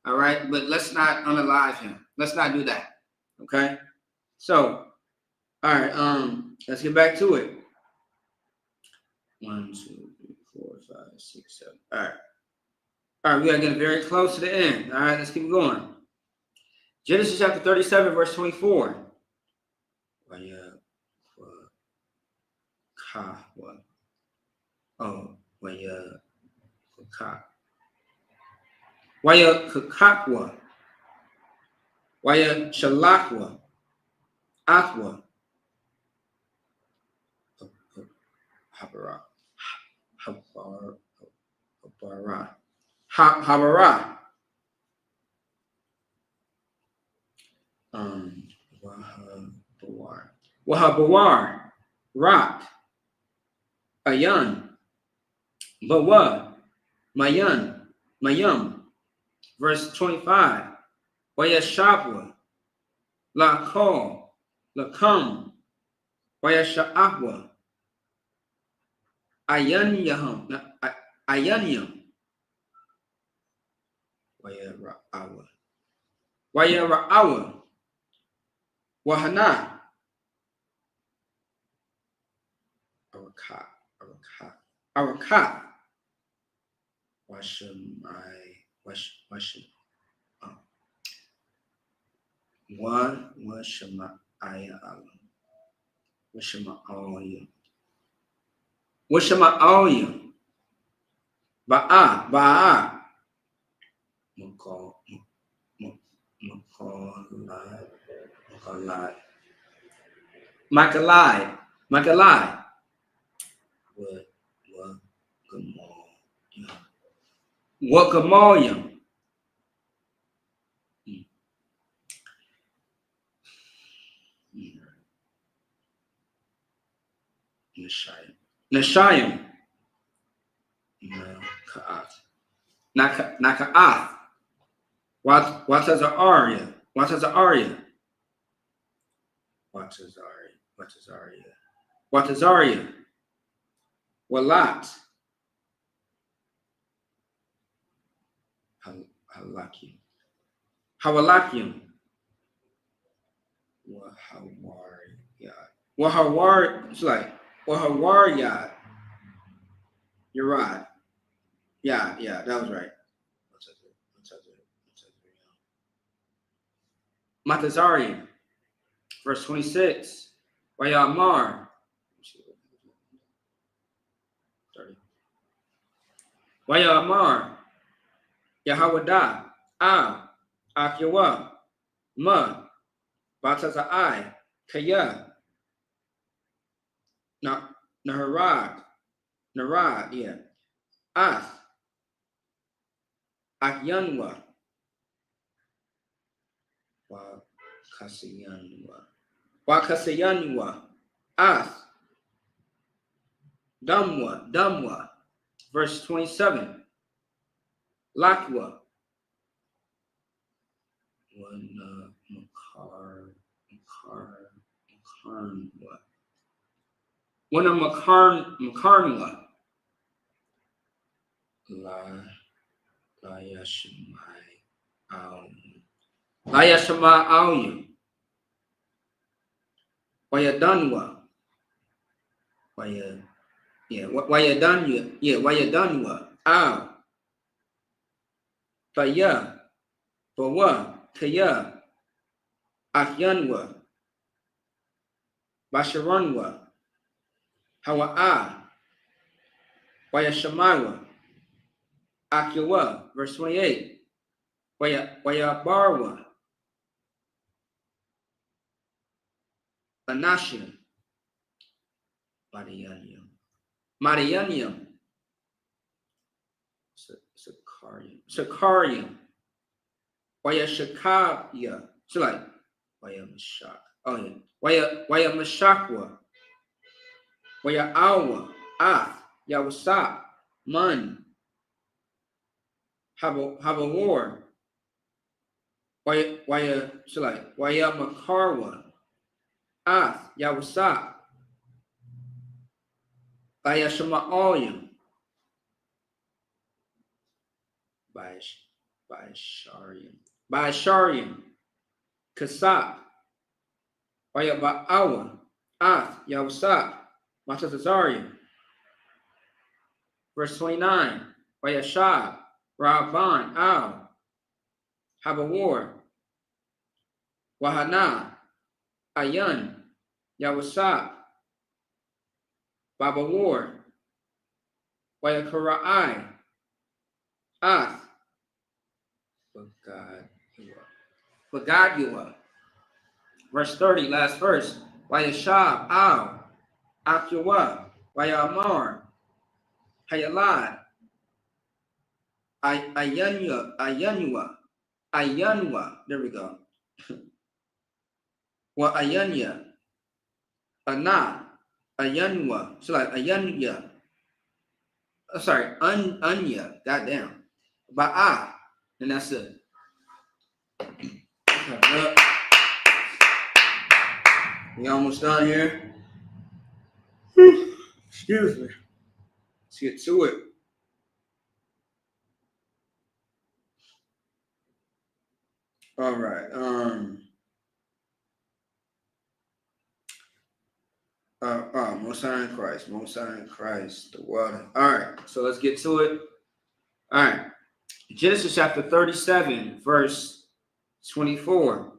All right? But let's not unalive him. Let's not do that. Okay? So, all right, let's get back to it. 1, 2, 3, 4, 5, 6, 7. All right. All right, we are getting very close to the end. All right, let's keep going. Genesis chapter 37, verse 24. Waya Shalakwa, Athwa, Habara, Habara, Habara, Wahabawar, Wahabawar, Rat, Ayan, Bawa, Mayan, Mayum. Verse 25. Wayashabwa, Lakol, Lakum, Wayasha'ahwa, Ayanyahum, Ayanyam, Wayara'awa, Wayara'awa, Wahana, Arakat, Arakat, Washamai, Washam, one Washama'ayam, Washama'ayam, Washama'ayam, Ba'a, Makal, Makalai, Wakamoyam, Nashayim, Naka'ath, Watazaria, Walat, Hawalakim, Wahawar, it's like Wahawariyad. You're right. Yeah, that was right. Matazarian, verse 26. Wayamar, Wayamar, Yahawada, Akyawa, Ma, Batazai, Kaya, Naharad, yeah, Ath, Akyanwa, Wakasayanwa, Ath, Damwa, verse 27. Lakwa, Makarnwa, Layashama Auyum, Wayadanwa, Wayadanwa, Taya, Bawa, Kaya, Akyanwa, Basharanwa, Hawa'a, Wayashamawa, Akyawa, verse 28. Wayabarwa, Anashim, Marianium, Sakarium, Wayashakabya, so like Wayamashak, Wayamashakwa, Wayaawa, Yawasa, Man, Habawar, Wayamakarwa, Yawasa, Bayashama'ayim, Baisharium, Kasap, Wayaba'awa, Yawasa, Matazarium. Verse 29. Wayashab, Rabban, Habawar, Wahana, Ayan, Yawasa, Babawar, Wayakara'ai, But God, Bagadua. Verse 30, last verse. Wayashab, Al, Akyawa, Wayamar, Hayalad, Ayanua. There we go. Wa Ayanya, Ana, Ayanua. So like Ayanya. Sorry, Anya. Goddamn. Ba'a. And that's it. We almost done here. Excuse me. Let's get to it. All right. Most High in Christ, the water. All right. So let's get to it. All right. Genesis chapter 37, verse 24.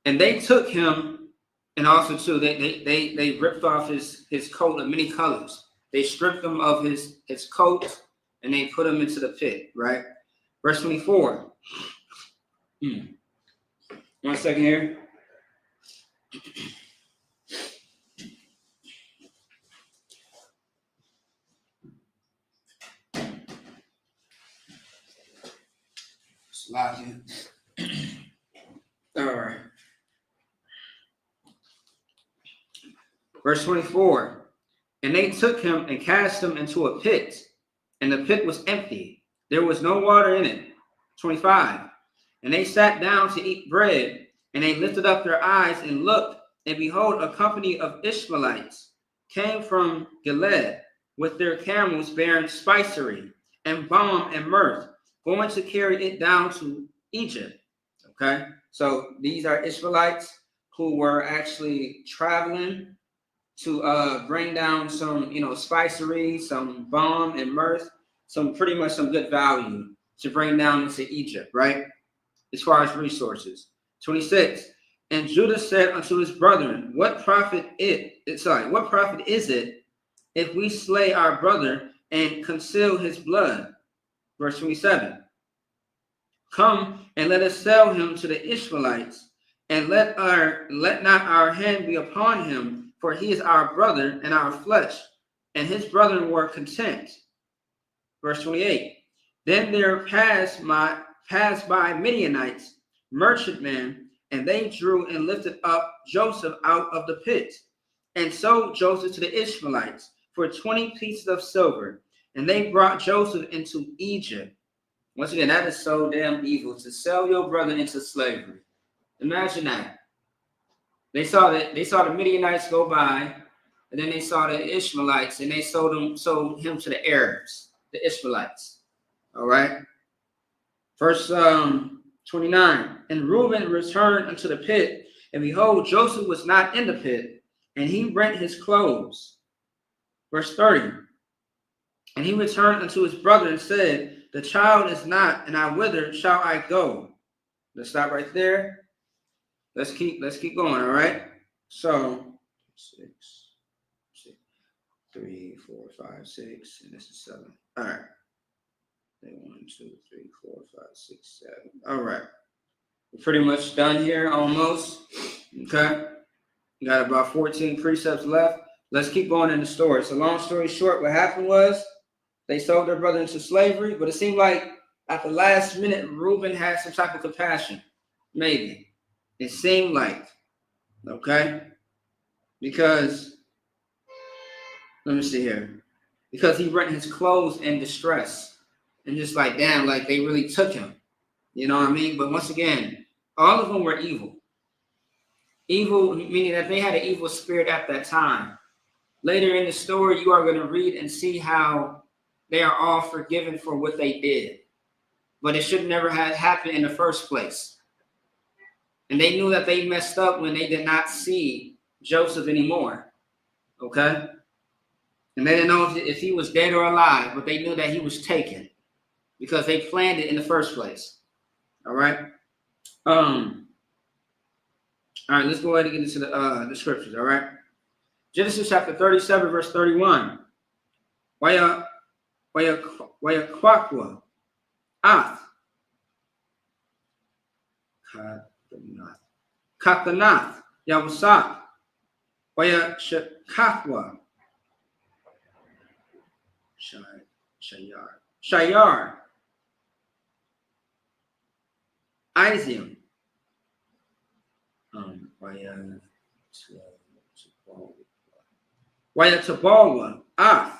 And they took him, and also too, they ripped off his coat of many colors. They stripped him of his coat, and they put him into the pit, right? Verse 24. 1 second here. Sloppy. All right. Verse 24. And they took him and cast him into a pit, and the pit was empty. There was no water in it. 25. And they sat down to eat bread, and they lifted up their eyes and looked, and behold, a company of Ishmaelites came from Gilead with their camels bearing spicery and balm and myrrh, going to carry it down to Egypt. Okay, so these are Israelites who were actually traveling to bring down some, spicery, some balm and myrrh, pretty much some good value to bring down into Egypt, right? As far as resources. 26. And Judah said unto his brethren, what profit is it if we slay our brother and conceal his blood? Verse 27. Come and let us sell him to the Ishmaelites, and let not our hand be upon him, for he is our brother and our flesh. And his brethren were content. Verse 28. Then there passed by Midianites, merchantmen, and they drew and lifted up Joseph out of the pit, and sold Joseph to the Ishmaelites for 20 pieces of silver. And they brought Joseph into Egypt. Once again, that is so damn evil, to sell your brother into slavery. Imagine that. They saw the Midianites go by, and then they saw the Ishmaelites, and they sold him to the Arabs, the Ishmaelites. All right. Verse 29. And Reuben returned unto the pit, and behold, Joseph was not in the pit, and he rent his clothes. Verse 30. And he returned unto his brother and said, the child is not, and whither shall I go? Let's stop right there. Let's keep going, all right? So 6, 3, 4, 5, 6, and this is 7. All right. 1, 2, 3, 4, 5, 6, 7. All right. We're pretty much done here, almost. Okay. We got about 14 precepts left. Let's keep going in the story. So long story short, what happened was they sold their brother into slavery, but it seemed like at the last minute, Reuben had some type of compassion. Maybe. It seemed like. Okay? Because, let me see here. Because he rent his clothes in distress. And just like, damn, like they really took him. You know what I mean? But once again, all of them were evil. Evil, meaning that they had an evil spirit at that time. Later in the story, you are going to read and see how they are all forgiven for what they did. But it should never have happened in the first place. And they knew that they messed up when they did not see Joseph anymore. Okay? And they didn't know if he was dead or alive, but they knew that he was taken because they planned it in the first place. All right? All right, let's go ahead and get into the scriptures, all right? Genesis chapter 37, verse 31. Waya kwakwa ath. God Kathanath, Yawasat, Waya Shakathwa, Shayar, Izium, Waya Tabawa, Ath,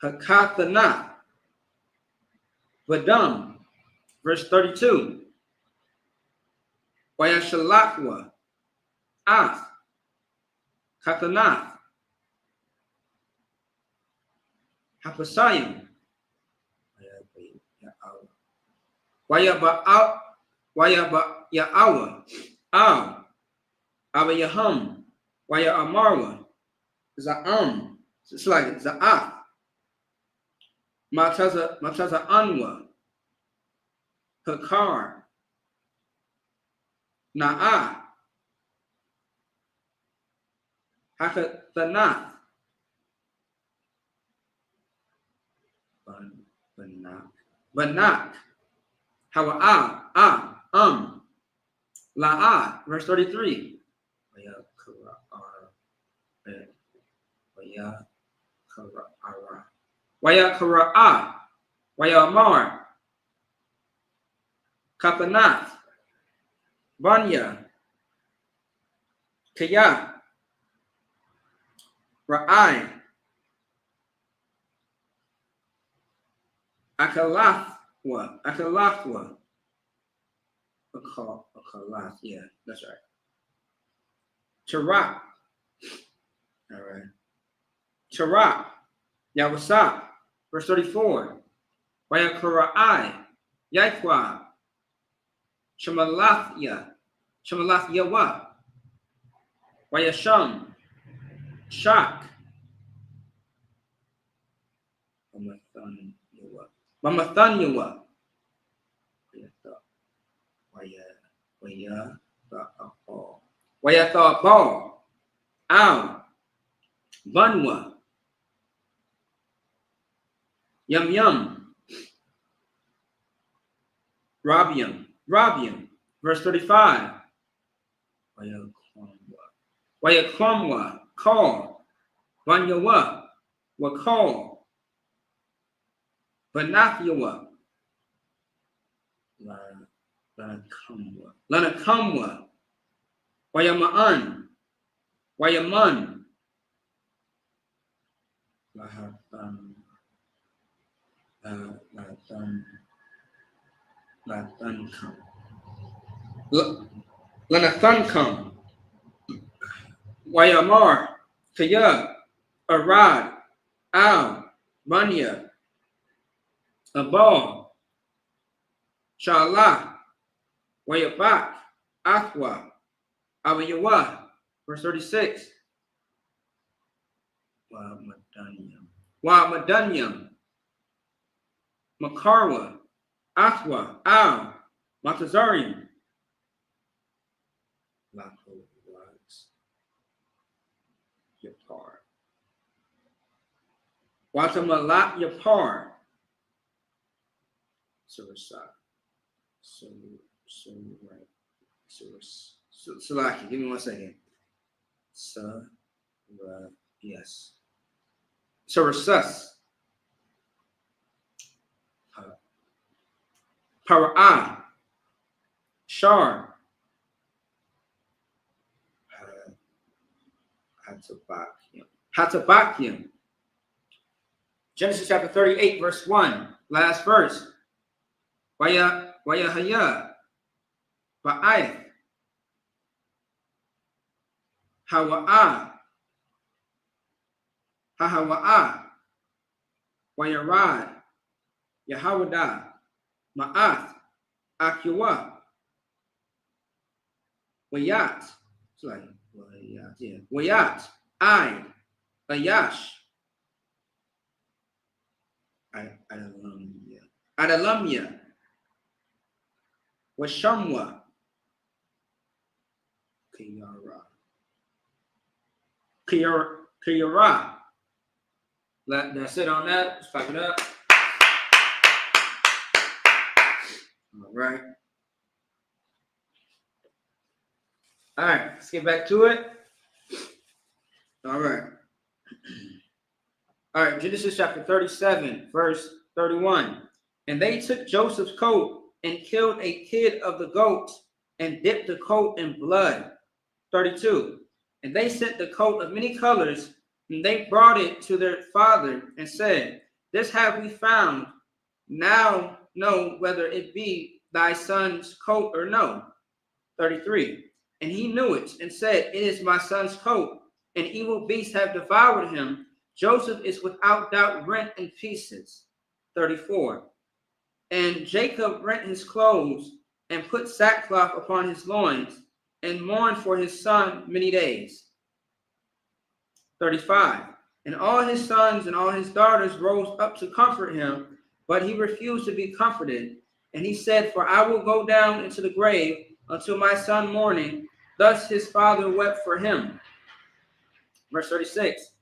Hakathanath, Vadam, verse 32. Wayashalakwa, Ath, Kathanath, Hapasayim, Wayaba Ya'awa, Al, Aba Yahum, Waya Amarwa, Za'am, it's like Za'af, Mataza Anwa, Hakar, Na'ah, Hakathanath, Banak, Hawa'ah, La'ah, verse 33. Waya Kara'ah, Waya Amar, Kathanath, Banya, Kaya, Ra'ai, Akalathwa, Akalath, yeah, that's right. Tarak, all right. Tarak, Yawasap, verse 34. Wayakura'ai, Yaikwa, Shemalathya, Shemalathyawa, Wayasham, Shak, Mamathanyawa, Wayathabal, Al, Bunwa, Yum, Rabium, verse 35. Wayakromwa, call, Vanyawa, Wakal, Vanatyawa, Lanakamwa, Wayamaan, Wayaman, Lanathankam, Wayamar, Kaya, Arad, Al, Manya, Abal, Shalah, Wayabak, Athwa, Abayawa, verse 36. Wa Madanyam, Makarwa, Athwa, Al, Matazarian, Yapar. Watamalat Yapar, Surasa. Salaki, give me 1 second. Yes. Surasas. Para'ah. Shar. Hatabakim. Genesis chapter 38, verse 1, last verse. Wayahaya. Ba'ath. Hawa'ah. Hahawa'ah. Wayarad. Yahawada. Ma'ath. Akyawa. Wayat. It's like Wayat, yeah. Wayat. I. Ayash. Adalamia. Washamwa. Kiyara. That's it on that. Let's pipe it up. All right. All right. Let's get back to it. All right. All right. Genesis chapter 37, verse 31. And they took Joseph's coat and killed a kid of the goats and dipped the coat in blood. 32. And they sent the coat of many colors, and they brought it to their father and said, This have we found. Now know whether it be thy son's coat or no. 33. And he knew it and said, It is my son's coat, and evil beasts have devoured him. Joseph is without doubt rent in pieces. 34. And Jacob rent his clothes and put sackcloth upon his loins and mourned for his son many days. 35. And all his sons and all his daughters rose up to comfort him, but he refused to be comforted. And he said, For I will go down into the grave until my son mourning. Thus his father wept for him. Verse 36.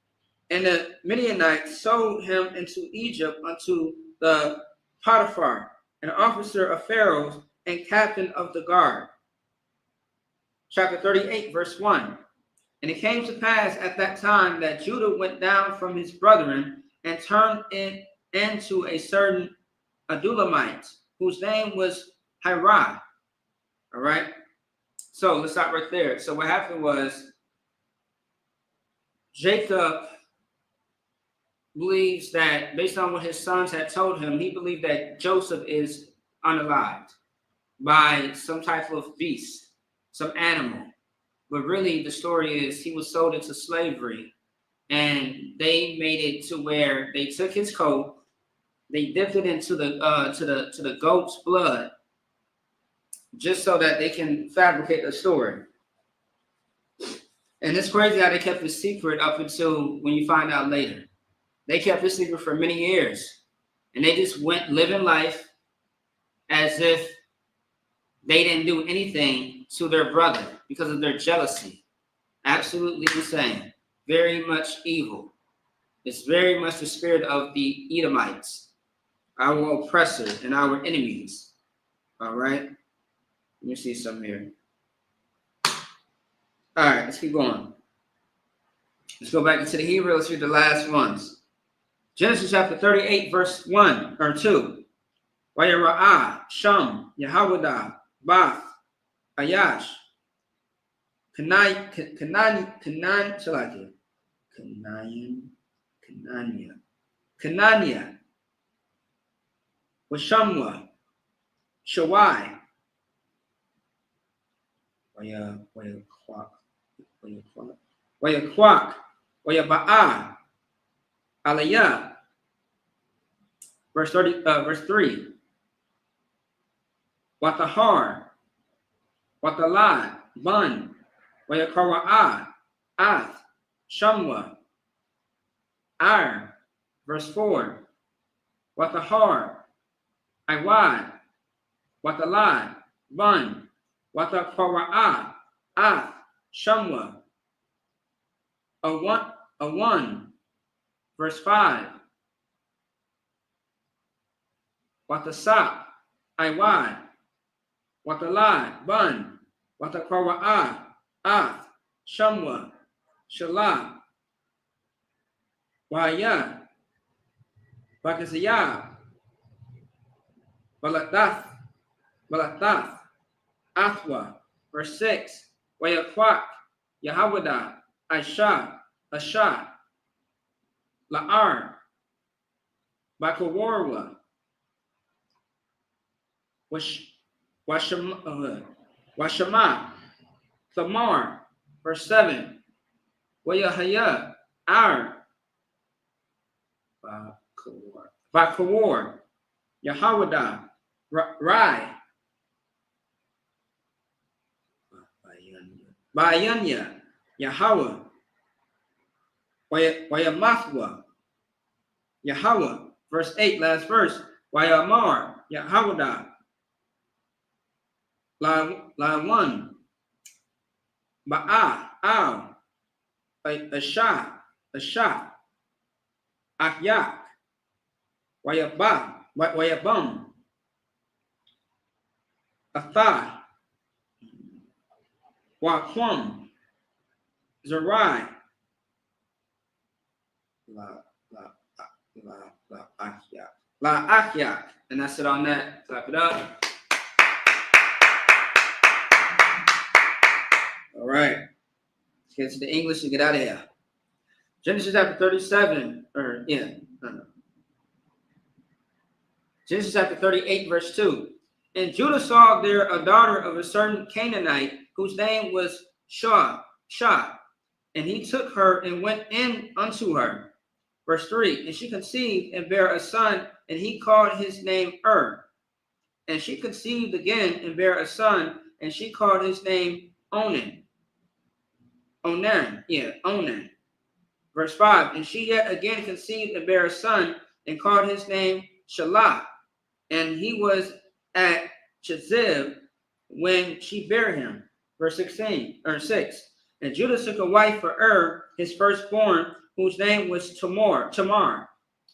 And the Midianites sold him into Egypt unto the Potiphar, an officer of Pharaoh's and captain of the guard. Chapter 38, verse 1. And it came to pass at that time that Judah went down from his brethren and turned into a certain Adulamite, whose name was Hirah. All right. So let's stop right there. So what happened was Jacob believes that, based on what his sons had told him, he believed that Joseph is unalived by some type of beast, some animal. But really, the story is he was sold into slavery, and they made it to where they took his coat, they dipped it into the goat's blood, just so that they can fabricate a story. And it's crazy how they kept it secret up until when you find out later. They kept it secret for many years, and they just went living life as if they didn't do anything to their brother because of their jealousy. Absolutely insane. Very much evil. It's very much the spirit of the Edomites, our oppressors and our enemies. All right? Let me see something here. All right, let's keep going. Let's go back into the Hebrew. Let's read the last ones. Genesis chapter 38, verse 1 or 2. Vayara'ah, Sham, Yehowadah, Bath, Ayash, Canania, Washamwa, Shawai, Wayakwak, Wayaba'ah, Aliyah. Verse 3. Watahar, Watalad, Bun, Wayakara'ah, Ath, Shamwa, Ar. Verse 4. Watahar, Iwad, Watalad, Bun, Watakara'ah, Ath, Shamwa, a one. Verse 5. Watasap, Iwad, Watalad, Bun, Watakara'ah, Ath, Shamwa, Shalah, Waya, Bakaziyah, Balatath, Athwa. Verse 6. Wayakwak, Yehowadah, Aisha, Asha, La'ar, Bakawarwa, Washama, Thamar. Verse 7. Wayahaya, Ar, Bakawar, Yehowadah, Rai, Bayanya, Yahweh, Wayamathwa, Yahweh. Verse 8, last verse. Wayamar, Yehowadah, La1, Ba'ah, Al, Asha, Akyak, Wayabam, Athah, Waquam, Zerai, La Akyak. And that's it on that. Clap it up. All right. Let's get to the English and get out of here. Genesis chapter 37, Genesis chapter 38, verse 2. And Judah saw there a daughter of a certain Canaanite, whose name was Shah, and he took her and went in unto her. Verse 3. And she conceived and bare a son, and he called his name And she conceived again and bare a son, and she called his name Onan. Verse 5. And she yet again conceived and bare a son, and called his name Shelah. And he was at Chezib when she bare him. Verse 6. And Judah took a wife for his firstborn, whose name was Tamar.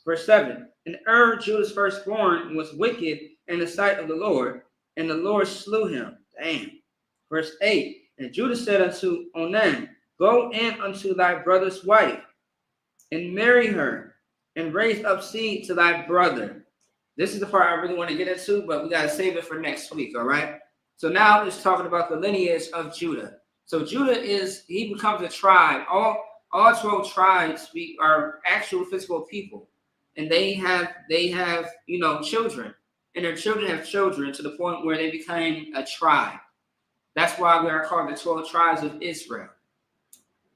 Verse 7. And Judah's firstborn, was wicked in the sight of the Lord, and the Lord slew him. Damn. Verse 8. And Judah said unto Onan, Go in unto thy brother's wife, and marry her, and raise up seed to thy brother. This is the part I really want to get into, but we got to save it for next week, all right? So now it's talking about the lineage of Judah. So Judah he becomes a tribe. All 12 tribes are actual physical people. And they have children. And their children have children to the point where they became a tribe. That's why we are called the 12 tribes of Israel.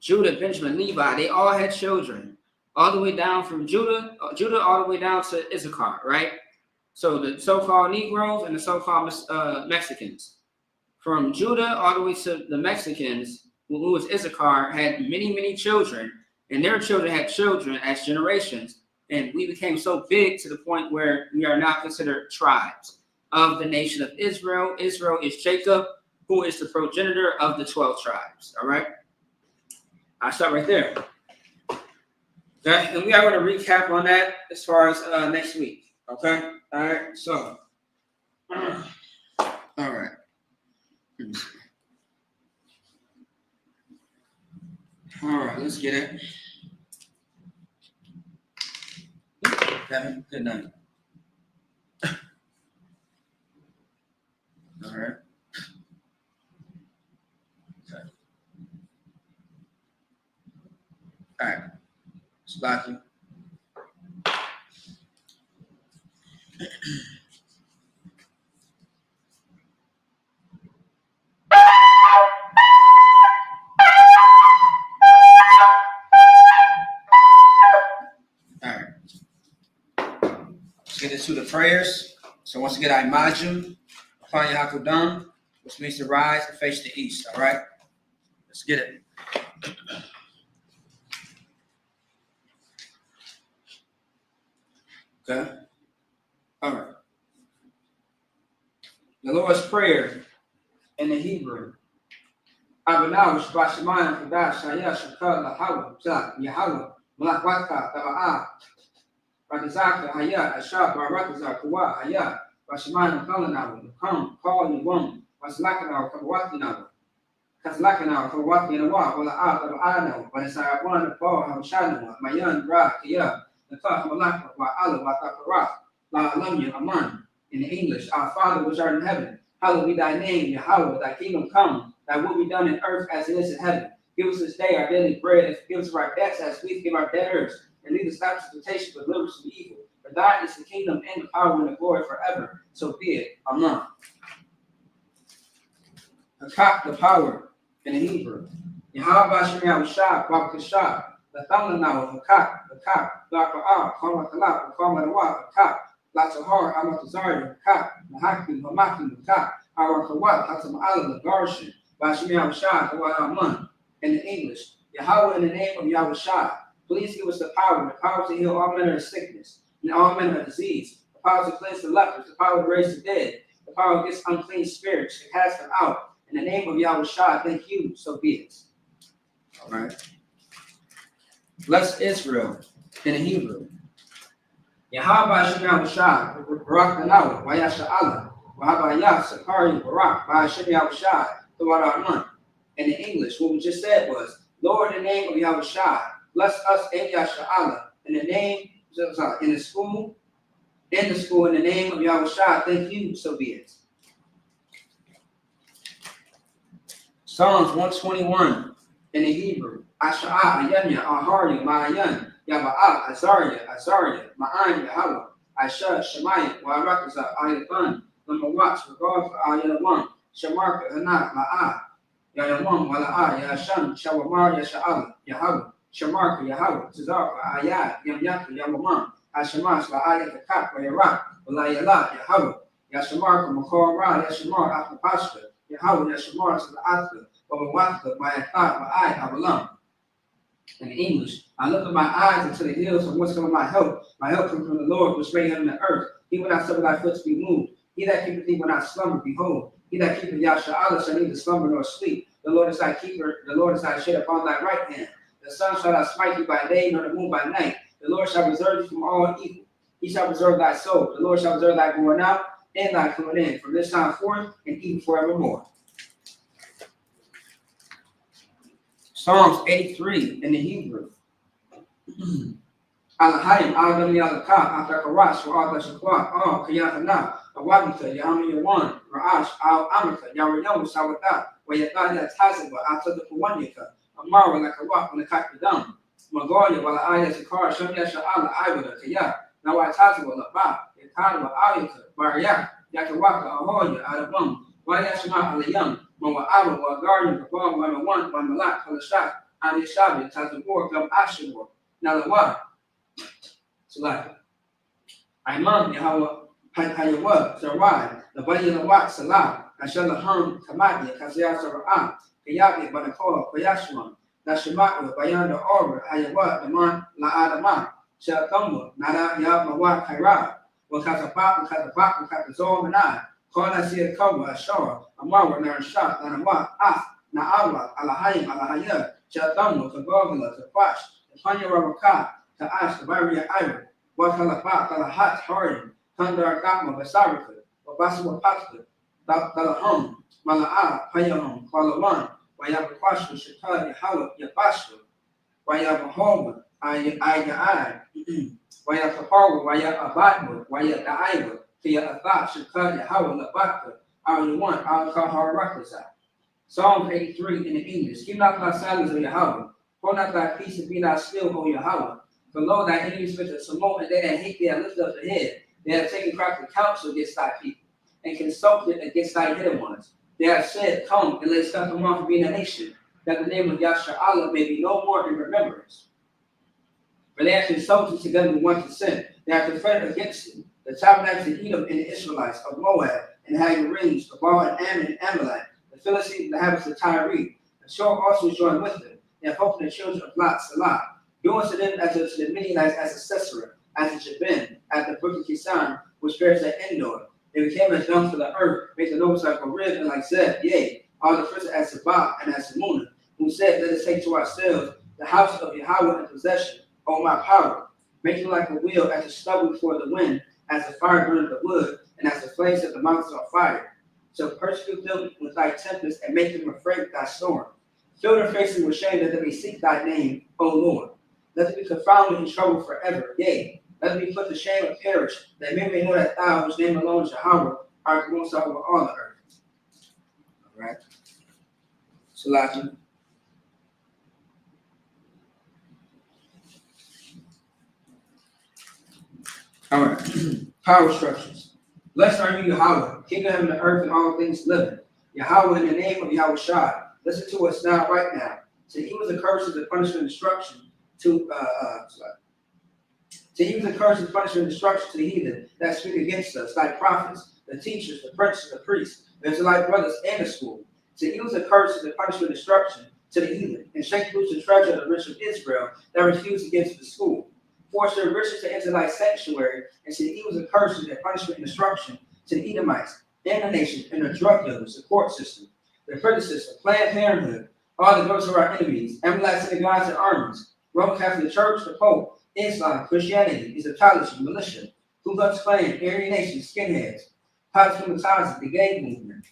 Judah, Benjamin, Levi, they all had children. All the way down from Judah all the way down to Issachar, right? So the so-called Negroes and the so-called Mexicans. From Judah all the way to the Mexicans, who was Issachar, had many, many children. And their children had children as generations. And we became so big to the point where we are now considered tribes of the nation of Israel. Israel is Jacob, who is the progenitor of the 12 tribes. All right? I'll stop right there. Okay? And we are going to recap on that as far as next week. Okay? All right? So, all right. Let me see. All right, let's get it. Kevin, good night. All right. Okay. All right. Slocky. Get into the prayers. So once again, I imagine upon Yahakudam, which means to rise and face the east. All right? Let's get it. Okay? All right. The Lord's Prayer in the Hebrew. Abanaw, Shabashamayim, Kadash, Shaya, Shakal, Lahawa, Yahawah, Malakwaka, Taba'ah. Ratazaka, Hayat, Ashab, Baratazak, Kuwa, Hayat, Bashaman, Kalanawa, Kam, Call you one, Waslakanaw, Kawatinawa, Kaslakanaw, Kawatinawa, Wala Anaw, Vanessa, one, Paul, Hamshanawa, Mayan, Ra, Kia, the Kah, Malaka, Wa Allah, Watakara, La Alamya, Aman, in English, Our Father which art in heaven, hallowed be thy name, Yahweh, thy kingdom come, thy will be done in earth as it is in heaven. Give us this day our daily bread, and forgive us our debts as we forgive our debtors. And lead us not into temptation, but deliver us from evil. For thine is the kingdom and the power and the glory forever. So be it. Amen. Hakak, the power in the Hebrew. Yahweh Shem Yahushua, Babakashah, the Thamanaw, Hakak, Laka'ah, Kamakalak, Kamanawa, Hakak, Latahar, Amatazari, Hakak, Mahakim, Hamakim, Hakak, Arakawat, Hatama'ala, the Garshan, Bashem Yahushua, the Aman, in the English. Yahweh in the name of Yahushua. Please give us the power to heal all manner of sickness and all manner of disease, the power to cleanse the lepers, the power to raise the dead, the power against unclean spirits, to cast them out. In the name of Yahushua, thank you, so be it. All right. Bless Israel in the Hebrew. Yahaba Shimya Washad, Barak Danawa, Wayasha Allah, Wahaba Yah, Sakari, Barak, Shimya Washad, throughout our month. And in English, what we just said was, Lord, in the name of Yahushua, bless us in Yasha Allah. In the name, in the school, in the name of Yahushua, thank you, so be it. Psalms 121 in the Hebrew. Asha'ah, Ayanya, Ahari, Ma'ayan, Yaba'ah, Azariah, Ma'an, Yahweh, Aisha, Shemaiah, Wa'arakaza, Ayathan, Lamawat, regard for Ayatwan, Shamarka, Hanat, Ma'ah, Yayawam, Wala'ah, Yasham, Shawamar, Yasha'ala, Yahweh, Shamarka, Yahweh, Tazarka, Ayat, Yamyaka, Yawamam, Ashamash, La'ayat, Kak, Wayarak, Walayala, Yahweh, Yashamarka, Makor, Yashamar, Akapashka, Yahweh, Yashamar, Sala'atka, Wawawaka, Mayatha, Ma'ai, Avalam. In English, I look at my eyes into the hills from whence cometh my help. My help comes from the Lord, which made heaven and earth. He will not suffer thy foot to be moved. He that keepeth thee will not slumber. Behold, he that keepeth Yahshua shall neither slumber nor sleep. The Lord is thy keeper. The Lord is thy shade upon thy right hand. The sun shall not smite thee by day, nor the moon by night. The Lord shall preserve thee from all evil. He shall preserve thy soul. The Lord shall preserve thy going out and thy coming in, from this time forth and even forevermore. Psalms 83 in the Hebrew. Alahayim, Adam Yalaka, Atakaras, Wa'ata Shakwa, Kayahana, Awabita, Yahami Yawan, Ra'ash, Al Amaka, Yarayamu, Sawata, Wayataya Tazaba, Ata the Puwanyaka, Amara, Lakawa, and the Kakadam, Magoya, Walaya Sakar, Shamya Sha'ala, Iwada, Kaya, Nawataza, Laba, Yakana, Ayaka, Maria, Yakawaka, Ahoya, Adabum, Wayashma, Alayam, Mawa'aba, Wagarian, Kabam, Wamawan, Wamalak, Kalashak, Anishabi, Tazabor, Gam Ashimor, Nalawa. Salak. Imam Yahweh Hayawa Sarai, the body of the Wat Salah, Ashalaham Kamadi, Kazia Sarah, Kayabi Banakoa, Kayashman, Nashimat, Bayan the Order, Hayawa, the Man La Adama, Shalkamwa, Nada Yamawa Kaira, Wakatapak, Wakatazor Manai, Kona Sia Kawa, Ashara, Amara, Narashat, Nanawa, Naawa, Alahayim, Alahaya, Shalkamwa, Kagogla, Tapash, the Panya Ramaka. To ask the barrier iron, what Kalapat, Kalahat, Hardin, Kandar Gama, Basarika, Babaswa Pasta, Dalahum, Mala'a, Payahum, Kalawan, Wayabakwasha, Shikar, Yahawa, Yabasha, Wayabahoma, Ayai, Wayapahawa, Wayabadwa, Wayadaiwa, Tia Athat, Shikar, Yahawa, Labaka, Ayawan, Alkaharakaza. Psalm 83 in the English. Keep not thy silence, O Yahweh. Hold not thy peace and be not still, O Yahweh. For lo, thy enemies with a Simone, and they that hate thee have lifted up the head. They have taken crafty counsel against thy people, and consulted against thy hidden ones. They have said, come, and let's cut them off from being a nation, that the name of Yahshua Allah may be no more in remembrance. For they have consulted together with one consent. They have confederate against it. The tabernacles of Edom and the Israelites of Moab, and Hagarenes, of Baal and Ammon and Amalek, the Philistines, the habits of Tyre. The shore also joined with them. They have hoped the children of Lot, Salah. Doing to them as to the Midianites as a Sisera, as it should been, at the brook of Kisan, which bears at Endor. They became as dung for the earth, made the nobles like a rib and like Zeb, yea, all the princes as Sabah and as Simona, who said, let us take to ourselves the house of Yahweh in possession, O my power, making like a wheel as a stubble before the wind, as the fire burneth the wood, and as the flames set the mountains on fire. So persecute them with thy tempest, and make them afraid of thy storm. Fill their faces with shame, that they may seek thy name, O Lord. Let them be confounded in trouble forever. Yea, let them be put to shame and perish, that men may know that thou, whose name alone is Yahweh, art most over all the earth. All right. Salaki. All right. Power structures. Blessed are you, Yahweh, King of heaven and earth and all things living. Yahweh, in the name of Yahweh Shai. Listen to us now, right now. To use the curses and punishment and destruction to use the curse and punishment and destruction to the heathen that speak against us, like prophets, the teachers, the princes, the priests, the Israelite brothers, and the school. To use the curses and punishment and destruction to the heathen, and shake loose the treasure of the rich of Israel that refused against the school. Force their riches to enter thy sanctuary, and to use the curses and punishment and destruction to the Edomites, and the nation, and the drug dealers, the court system, the prison system, Planned Parenthood, all the brothers of our enemies, Amalek synagogues and armies, Roman Catholic Church, the Pope, Islam, Christianity, eschatology, militia, Ku Klux Klan, Aryan Nation, skinheads, political kamikaze, the gay movement,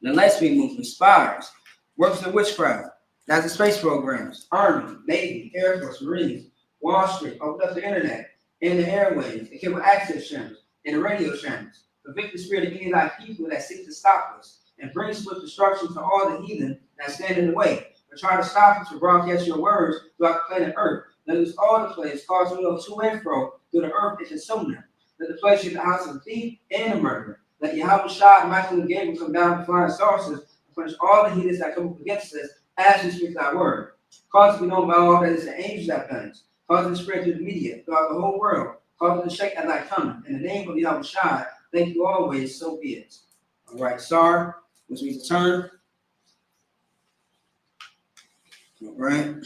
the lesbian movement, spies, workers in witchcraft, NASA space programs, Army, Navy, Air Force, Marines, Wall Street, opened up the internet, and the airwaves, the cable access channels, and the radio channels. Convict the spirit of any like people that seek to stop us, and bring swift destruction to all the heathen that stand in the way, but try to stop us to broadcast your words throughout the planet Earth. Let us all the place, causing you to and fro through the earth and consume them. Let the place be the house of the thief and the murderer. Let Yahweh Shah, Michael, and Gabriel come down to find sources and punish all the heathens that come up against us as we speak thy word. Cause it to be known by all that it's the angels that punish. Cause it to spread through the media, throughout the whole world. Cause it to shake at thy coming. In the name of Yahweh Shai, thank you always, so be it. All right, Sar, which means to turn. All right.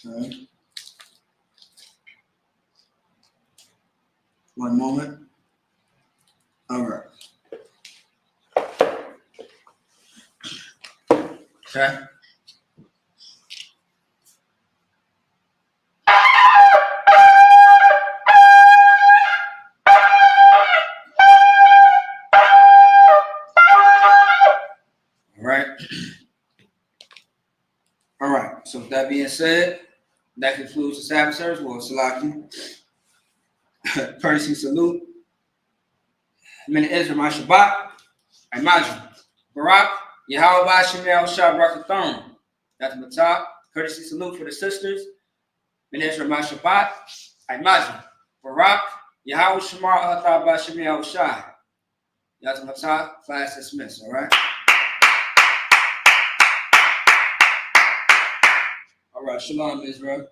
Okay. One moment. All right. Okay. All right. All right. So with that being said, that concludes the Sabbath service. Well, Salaki. Courtesy salute. Min Israel, my Shabbat. Imagine. Barak. Yahweh Bashimel Shabrakathon. That's my top. Courtesy salute for the sisters. Min Israel, my Shabbat. Imagine. Barak. Yahweh Shamar Atha Bashimel Shai. That's my top. Class dismissed. All right. All right. Shalom, Israel.